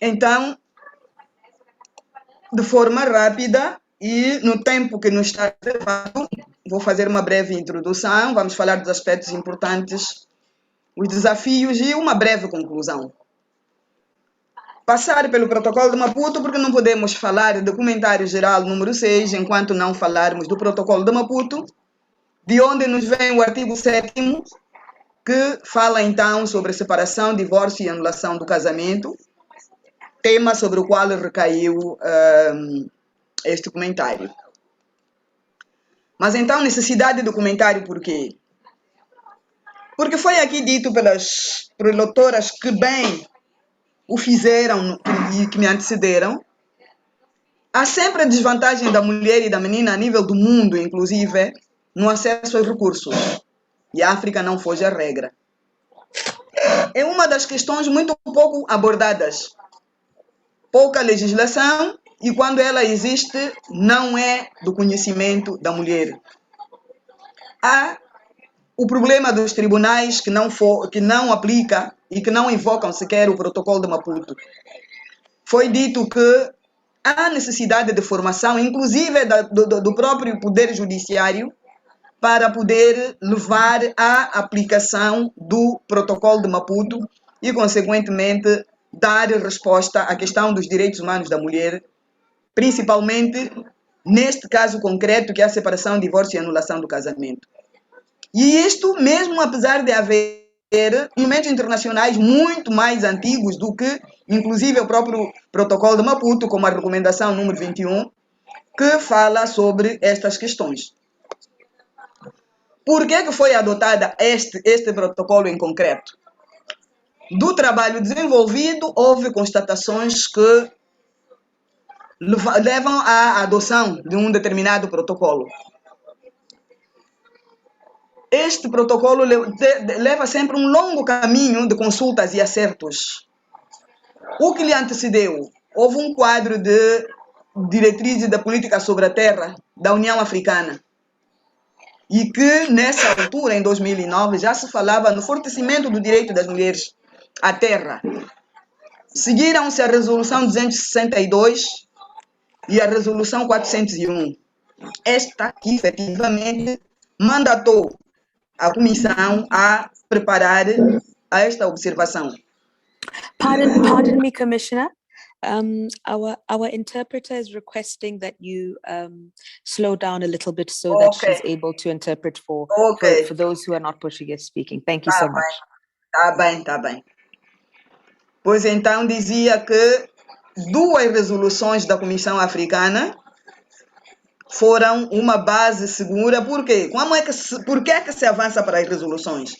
Então, de forma rápida e no tempo que nos está reservado, vou fazer uma breve introdução, vamos falar dos aspectos importantes, os desafios e uma breve conclusão. Passar pelo protocolo de Maputo, porque não podemos falar do documentário geral número 6, enquanto não falarmos do protocolo de Maputo, de onde nos vem o artigo 7º, que fala então sobre separação, divórcio e anulação do casamento, tema sobre o qual recaiu este comentário. Mas então, necessidade de documentário por quê? Porque foi aqui dito pelas preleitoras que bem o fizeram e que me antecederam, há sempre a desvantagem da mulher e da menina a nível do mundo, inclusive, no acesso aos recursos. E a África não foge à regra. É uma das questões muito pouco abordadas. Pouca legislação e quando ela existe, não é do conhecimento da mulher. Há o problema dos tribunais que não aplica e que não invocam sequer o protocolo de Maputo. Foi dito que há necessidade de formação, inclusive do próprio Poder Judiciário, para poder levar à aplicação do protocolo de Maputo e, consequentemente, dar resposta à questão dos direitos humanos da mulher, principalmente neste caso concreto, que é a separação, divórcio e anulação do casamento. E isto mesmo apesar de haver movimentos internacionais muito mais antigos do que, inclusive, o próprio protocolo de Maputo, como a recomendação número 21, que fala sobre estas questões. Por que foi adotada este protocolo em concreto? Do trabalho desenvolvido, houve constatações que levam à adoção de um determinado protocolo. Este protocolo leva sempre um longo caminho de consultas e acertos. O que lhe antecedeu? Houve um quadro de diretrizes da política sobre a terra da União Africana. E que, nessa altura, em 2009, já se falava no fortalecimento do direito das mulheres à terra. Seguiram-se a Resolução 262 e a Resolução 401. Esta que, efetivamente, mandatou a comissão a preparar esta observação. Pardon me, Commissioner. Our interpreter is requesting that you slow down a little bit so that she's able to interpret for those who are not Portuguese speaking. Thank you so much. Tá bem. Pois então dizia que 2 resoluções da Comissão Africana foram uma base segura. Por quê? Por que é que se avança para as resoluções?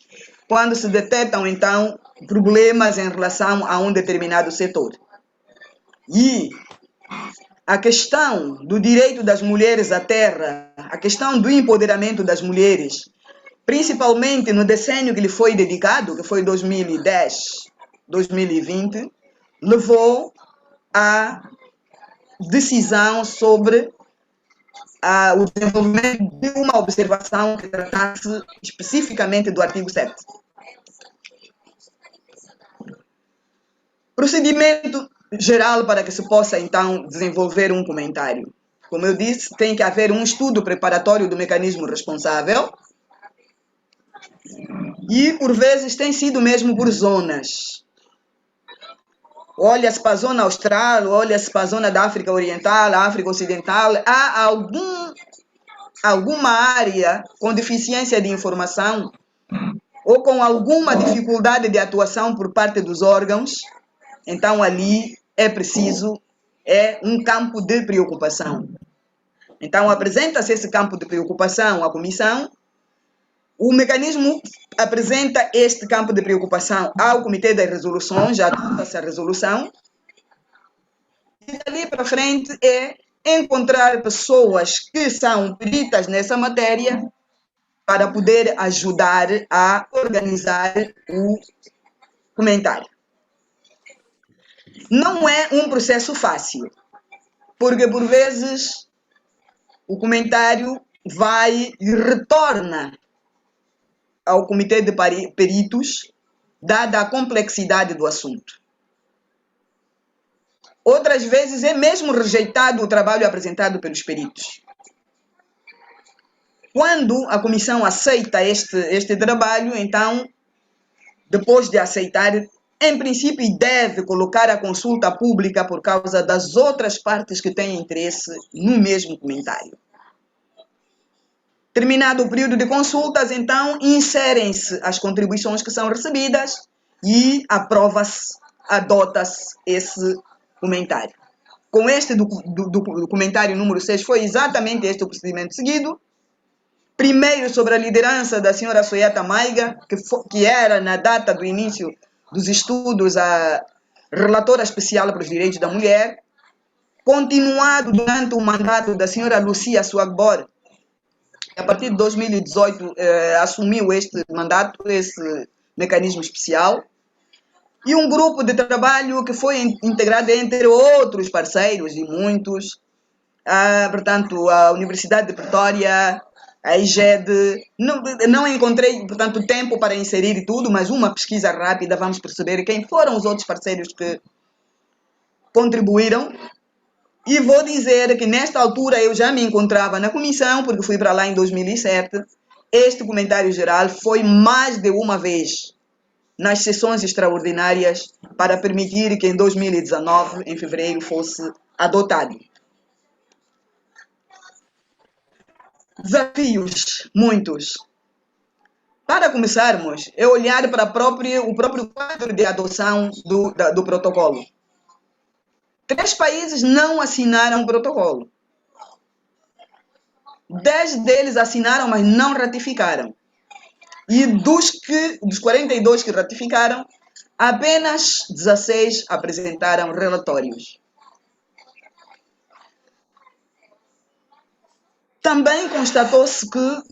Quando se detectam, então, problemas em relação a um determinado setor. E a questão do direito das mulheres à terra, a questão do empoderamento das mulheres, principalmente no decênio que lhe foi dedicado, que foi 2010, 2020, levou à decisão sobre o desenvolvimento de uma observação que tratasse especificamente do artigo 7. Procedimento geral para que se possa, então, desenvolver um comentário. Como eu disse, tem que haver um estudo preparatório do mecanismo responsável e, por vezes, tem sido mesmo por zonas. Olha-se para a zona austral, olha-se para a zona da África Oriental, África Ocidental. Há alguma área com deficiência de informação ou com alguma dificuldade de atuação por parte dos órgãos. Então, ali é preciso, é um campo de preocupação. Então, apresenta-se esse campo de preocupação à Comissão, o mecanismo apresenta este campo de preocupação ao Comitê das Resoluções, já adota-se a resolução, e dali para frente é encontrar pessoas que são peritas nessa matéria para poder ajudar a organizar o comentário. Não é um processo fácil, porque por vezes o comentário vai e retorna ao Comitê de Peritos, dada a complexidade do assunto. Outras vezes é mesmo rejeitado o trabalho apresentado pelos peritos. Quando a comissão aceita este trabalho, então, depois de aceitar, em princípio deve colocar a consulta pública por causa das outras partes que têm interesse no mesmo comentário. Terminado o período de consultas, então, inserem-se as contribuições que são recebidas e aprova-se, adota-se esse comentário. Com este documentário número 6, foi exatamente este o procedimento seguido. Primeiro, sobre a liderança da senhora Soyata Maiga, que era, na data do início dos estudos, a relatora especial para os direitos da mulher. Continuado durante o mandato da senhora Lucia Suagbor, que a partir de 2018 assumiu este mandato, esse mecanismo especial. E um grupo de trabalho que foi integrado entre outros parceiros, e muitos, portanto, a Universidade de Pretória, a IGED. Não encontrei, portanto, tempo para inserir tudo, mas uma pesquisa rápida, vamos perceber quem foram os outros parceiros que contribuíram. E vou dizer que nesta altura eu já me encontrava na comissão, porque fui para lá em 2007. Este comentário geral foi mais de uma vez nas sessões extraordinárias para permitir que em 2019, em fevereiro, fosse adotado. Desafios, muitos. Para começarmos, é olhar para o próprio quadro de adoção do protocolo. 3 países não assinaram o protocolo. 10 deles assinaram, mas não ratificaram. E dos 42 que ratificaram, apenas 16 apresentaram relatórios. Também constatou-se que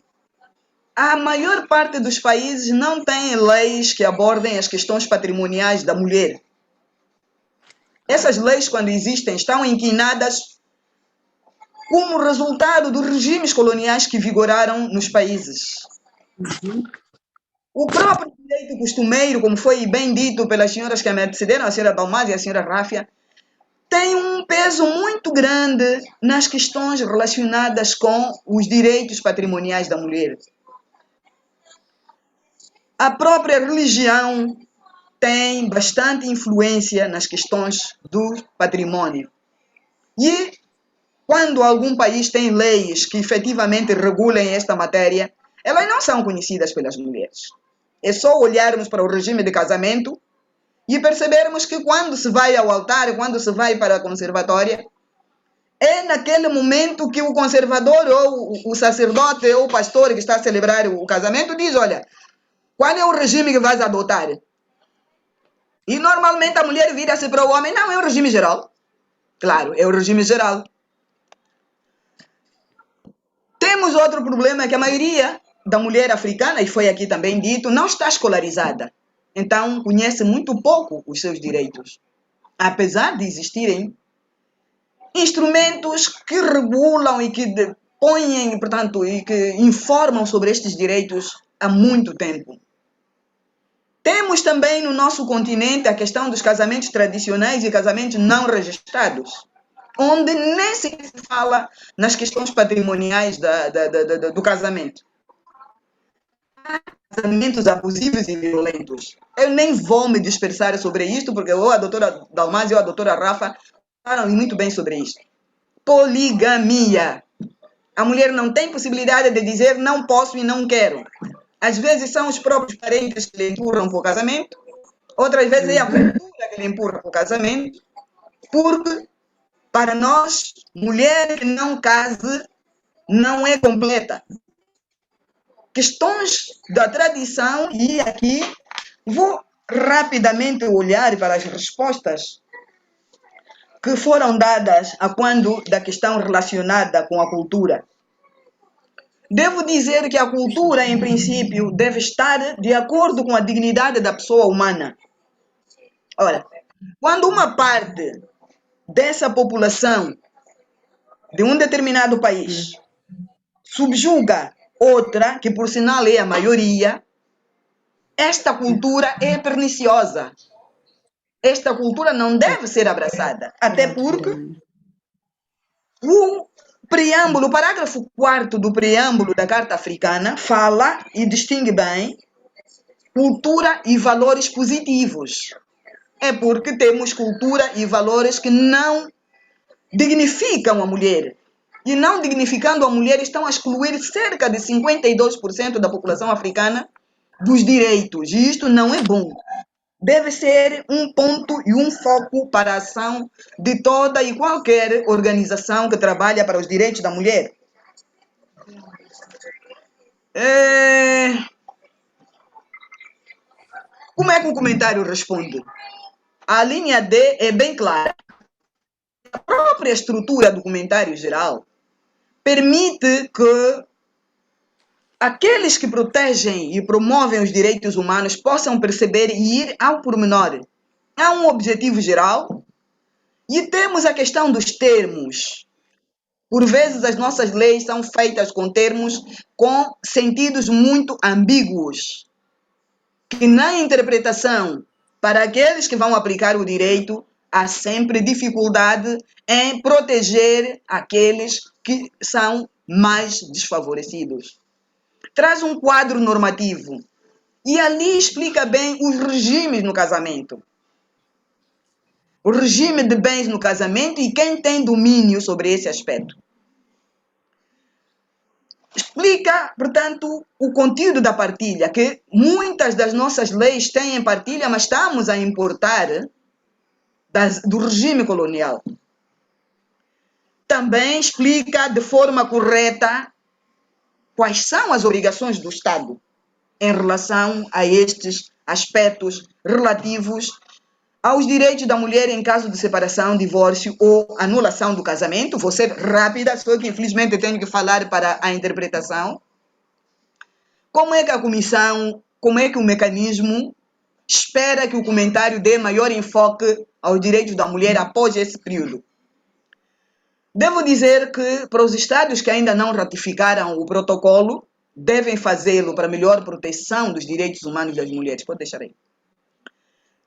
a maior parte dos países não tem leis que abordem as questões patrimoniais da mulher. Essas leis, quando existem, estão inquinadas como resultado dos regimes coloniais que vigoraram nos países. O próprio direito costumeiro, como foi bem dito pelas senhoras que me antecederam, a senhora Dalmaz e a senhora Ráfia, tem um peso muito grande nas questões relacionadas com os direitos patrimoniais da mulher. A própria religião tem bastante influência nas questões do patrimônio. E quando algum país tem leis que efetivamente regulem esta matéria, elas não são conhecidas pelas mulheres. É só olharmos para o regime de casamento e percebermos que quando se vai ao altar, quando se vai para a conservatória, é naquele momento que o conservador ou o sacerdote ou o pastor que está a celebrar o casamento diz, olha, qual é o regime que vais adotar? E normalmente a mulher vira-se para o homem, não, é o regime geral. Claro, é o regime geral. Temos outro problema, que a maioria da mulher africana, e foi aqui também dito, não está escolarizada. Então, conhece muito pouco os seus direitos. Apesar de existirem instrumentos que regulam e que põem, portanto, e que informam sobre estes direitos há muito tempo. Temos também no nosso continente a questão dos casamentos tradicionais e casamentos não registrados, onde nem se fala nas questões patrimoniais do casamento. Casamentos abusivos e violentos. Eu nem vou me dispersar sobre isto, porque ou a doutora Dalmaz ou a doutora Rafa falam muito bem sobre isto. Poligamia. A mulher não tem possibilidade de dizer não posso e não quero. Às vezes são os próprios parentes que lhe empurram para o casamento, outras vezes é a cultura que lhe empurra para o casamento. porque para nós, mulher que não case não é completa. Questões da tradição, e aqui vou rapidamente olhar para as respostas que foram dadas a quando da questão relacionada com a cultura. Devo dizer que a cultura, em princípio, deve estar de acordo com a dignidade da pessoa humana. Ora, quando uma parte dessa população de um determinado país subjuga outra, que por sinal é a maioria, esta cultura é perniciosa. Esta cultura não deve ser abraçada, até porque o preâmbulo, o parágrafo 4º do preâmbulo da Carta Africana fala e distingue bem cultura e valores positivos. É porque temos cultura e valores que não dignificam a mulher. E não dignificando a mulher, estão a excluir cerca de 52% da população africana dos direitos. E isto não é bom. Deve ser um ponto e um foco para a ação de toda e qualquer organização que trabalha para os direitos da mulher. Como é que o comentário responde? A linha D é bem clara. A própria estrutura do comentário geral permite que aqueles que protegem e promovem os direitos humanos possam perceber e ir ao pormenor. Há um objetivo geral e temos a questão dos termos. Por vezes as nossas leis são feitas com termos com sentidos muito ambíguos, que na interpretação para aqueles que vão aplicar o direito há sempre dificuldade em proteger aqueles que são mais desfavorecidos. Traz um quadro normativo e ali explica bem os regimes no casamento. O regime de bens no casamento e quem tem domínio sobre esse aspecto. Explica, portanto, o conteúdo da partilha, que muitas das nossas leis têm em partilha, mas estamos a importar do regime colonial. Também explica de forma correta quais são as obrigações do Estado em relação a estes aspectos relativos aos direitos da mulher em caso de separação, divórcio ou anulação do casamento. Vou ser rápida, só que infelizmente tenho que falar para a interpretação. Como é que a comissão, como é que o mecanismo espera que o comentário dê maior enfoque aos direitos da mulher após esse período? Devo dizer que para os estados que ainda não ratificaram o protocolo, devem fazê-lo para melhor proteção dos direitos humanos das mulheres. Pode deixar aí.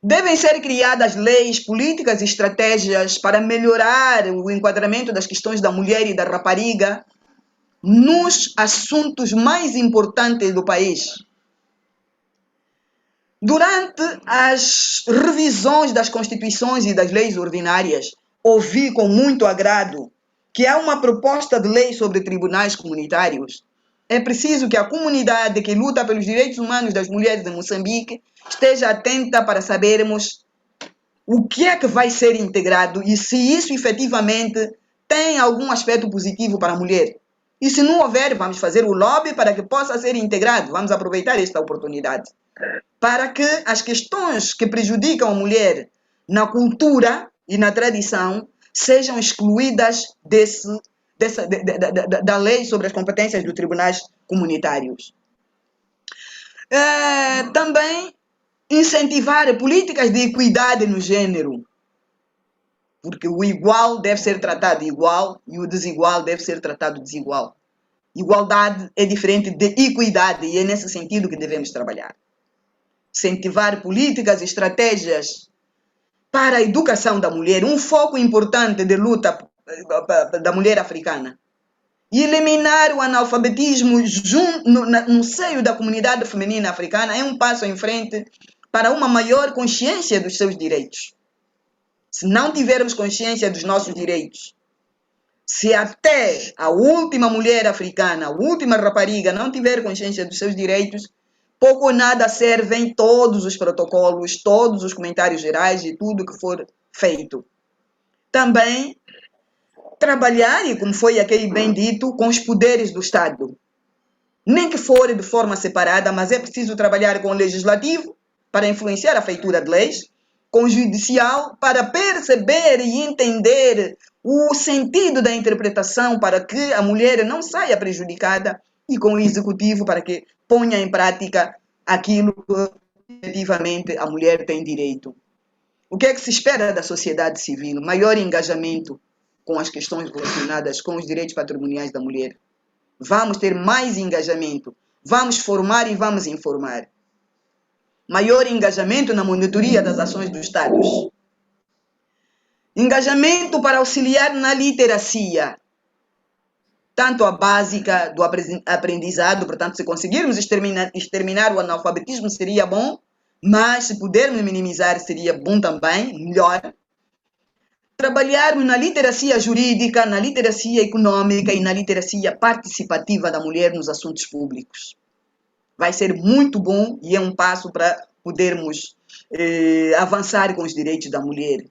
Devem ser criadas leis, políticas e estratégias para melhorar o enquadramento das questões da mulher e da rapariga nos assuntos mais importantes do país. Durante as revisões das constituições e das leis ordinárias, ouvi com muito agrado que há uma proposta de lei sobre tribunais comunitários. É preciso que a comunidade que luta pelos direitos humanos das mulheres de Moçambique esteja atenta para sabermos o que é que vai ser integrado e se isso efetivamente tem algum aspecto positivo para a mulher. E se não houver, vamos fazer o lobby para que possa ser integrado. Vamos aproveitar esta oportunidade para que as questões que prejudicam a mulher na cultura e na tradição sejam excluídas da lei sobre as competências dos tribunais comunitários. Também incentivar políticas de equidade no gênero, porque o igual deve ser tratado igual e o desigual deve ser tratado desigual. Igualdade é diferente de equidade e é nesse sentido que devemos trabalhar. Incentivar políticas e estratégias para a educação da mulher, um foco importante de luta da mulher africana. E eliminar o analfabetismo no seio da comunidade feminina africana é um passo em frente para uma maior consciência dos seus direitos. Se não tivermos consciência dos nossos direitos, se até a última mulher africana, a última rapariga não tiver consciência dos seus direitos, pouco ou nada servem todos os protocolos, todos os comentários gerais e tudo que for feito. também trabalhar, e como foi aqui bem dito, com os poderes do Estado. Nem que for de forma separada, mas é preciso trabalhar com o legislativo para influenciar a feitura de leis, com o judicial para perceber e entender o sentido da interpretação para que a mulher não saia prejudicada, e com o executivo para que ponha em prática aquilo que efetivamente a mulher tem direito. O que é que se espera da sociedade civil? Maior engajamento com as questões relacionadas com os direitos patrimoniais da mulher. Vamos ter mais engajamento. Vamos formar e vamos informar. Maior engajamento na monitoria das ações dos Estados. Engajamento para auxiliar na literacia. Tanto a básica do aprendizado, portanto, se conseguirmos exterminar o analfabetismo seria bom, mas se pudermos minimizar seria bom também, melhor. Trabalharmos na literacia jurídica, na literacia econômica e na literacia participativa da mulher nos assuntos públicos. Vai ser muito bom e é um passo para podermos avançar com os direitos da mulher.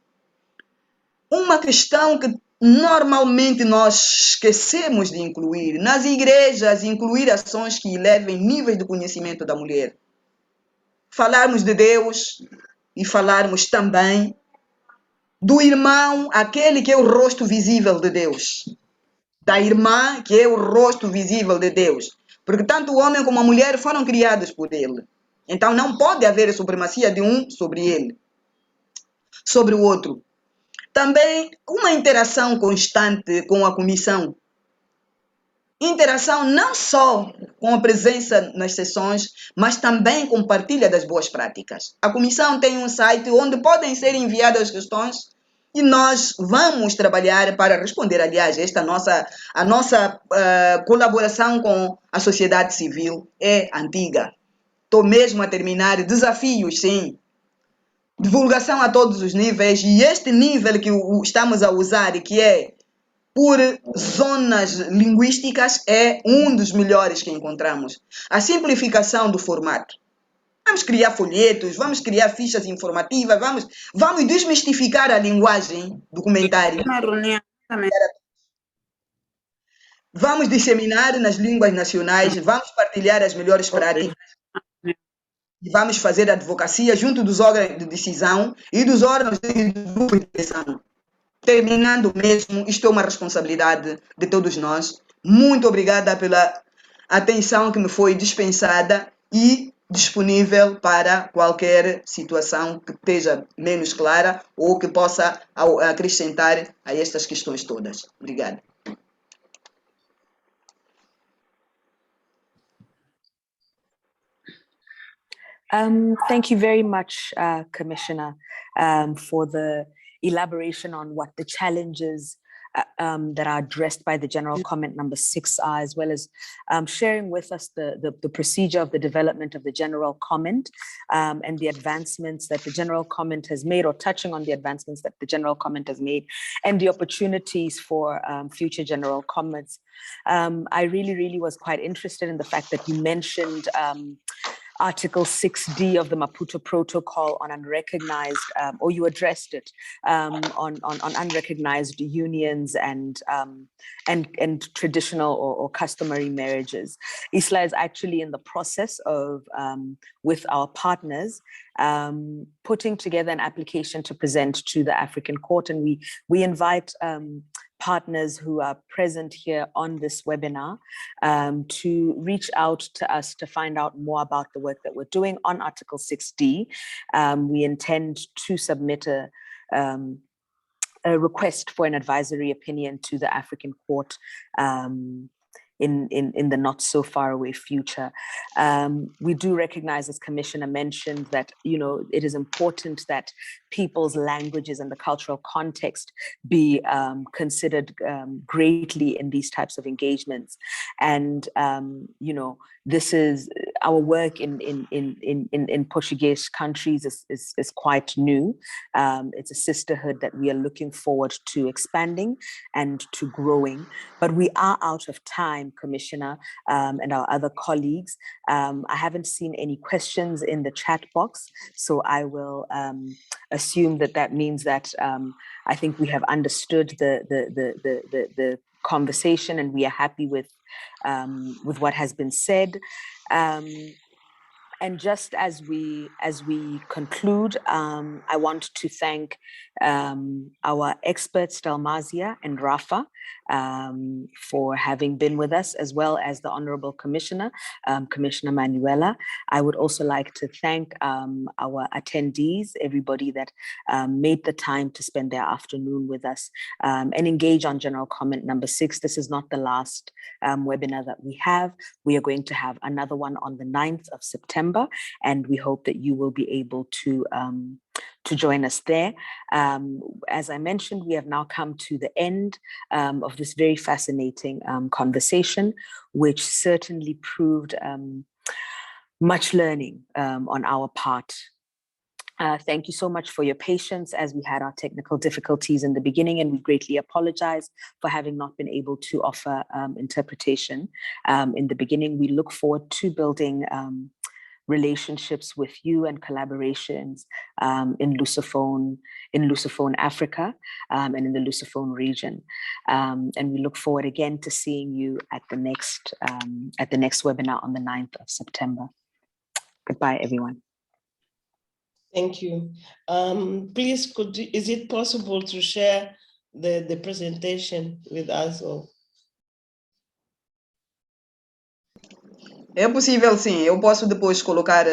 Uma questão que normalmente nós esquecemos de incluir, nas igrejas, incluir ações que elevem níveis de conhecimento da mulher. Falarmos de Deus e falarmos também do irmão, aquele que é o rosto visível de Deus. Da irmã, que é o rosto visível de Deus. Porque tanto o homem como a mulher foram criados por ele. Então não pode haver a supremacia de um sobre ele, sobre o outro. Também uma interação constante com a comissão. Interação não só com a presença nas sessões, mas também com partilha das boas práticas. A comissão tem um site onde podem ser enviadas questões e nós vamos trabalhar para responder. Aliás, a nossa colaboração com a sociedade civil é antiga. Estou mesmo a terminar. Desafios, sim. Divulgação a todos os níveis, e este nível que estamos a usar, que é por zonas linguísticas, é um dos melhores que encontramos. A simplificação do formato. Vamos criar folhetos, vamos criar fichas informativas, vamos desmistificar a linguagem do comentário. Vamos disseminar nas línguas nacionais, vamos partilhar as melhores práticas. E vamos fazer advocacia junto dos órgãos de decisão e dos órgãos de grupo de decisão. Terminando mesmo, isto é uma responsabilidade de todos nós. Muito obrigada pela atenção que me foi dispensada e disponível para qualquer situação que esteja menos clara ou que possa acrescentar a estas questões todas. Obrigada. Thank you very much, Commissioner, for the elaboration on what the challenges that are addressed by the general comment number 6 are, as well as sharing with us the procedure of the development of the general comment and the advancements that the general comment has made, or touching on the advancements that the general comment has made, and the opportunities for future general comments. I really was quite interested in the fact that you mentioned Article 6D of the Maputo Protocol on unrecognized, or you addressed it on unrecognized unions and traditional or customary marriages. ISLA is actually in the process of, with our partners, putting together an application to present to the African Court, and we invite partners who are present here on this webinar to reach out to us to find out more about the work that we're doing on Article 6D. We intend to submit a request for an advisory opinion to the African Court in the not so far away future. We do recognize, as Commissioner mentioned, that it is important that people's languages and the cultural context be considered greatly in these types of engagements. And this is our work in Portuguese countries is quite new. It's a sisterhood that we are looking forward to expanding and to growing. But we are out of time, Commissioner, and our other colleagues. I haven't seen any questions in the chat box, so I will assume that means that I think we have understood the conversation, and we are happy with what has been said. And just as we conclude, I want to thank our experts, Dalmazia and Rafa, for having been with us, as well as the Honorable Commissioner, Commissioner Manuela. I would also like to thank our attendees, everybody that made the time to spend their afternoon with us and engage on General Comment number 6. This is not the last webinar that we have. We are going to have another one on the 9th of September, and we hope that you will be able to join us there. As I mentioned, we have now come to the end of this very fascinating conversation, which certainly proved much learning on our part. Thank you so much for your patience as we had our technical difficulties in the beginning, and we greatly apologize for having not been able to offer interpretation in the beginning. We look forward to building relationships with you and collaborations in Lusophone Africa and in the Lusophone region. And we look forward again to seeing you at the next webinar on the 9th of September. Goodbye, everyone. Thank you. Please, is it possible to share the presentation with us all? É possível, sim. Eu posso depois colocar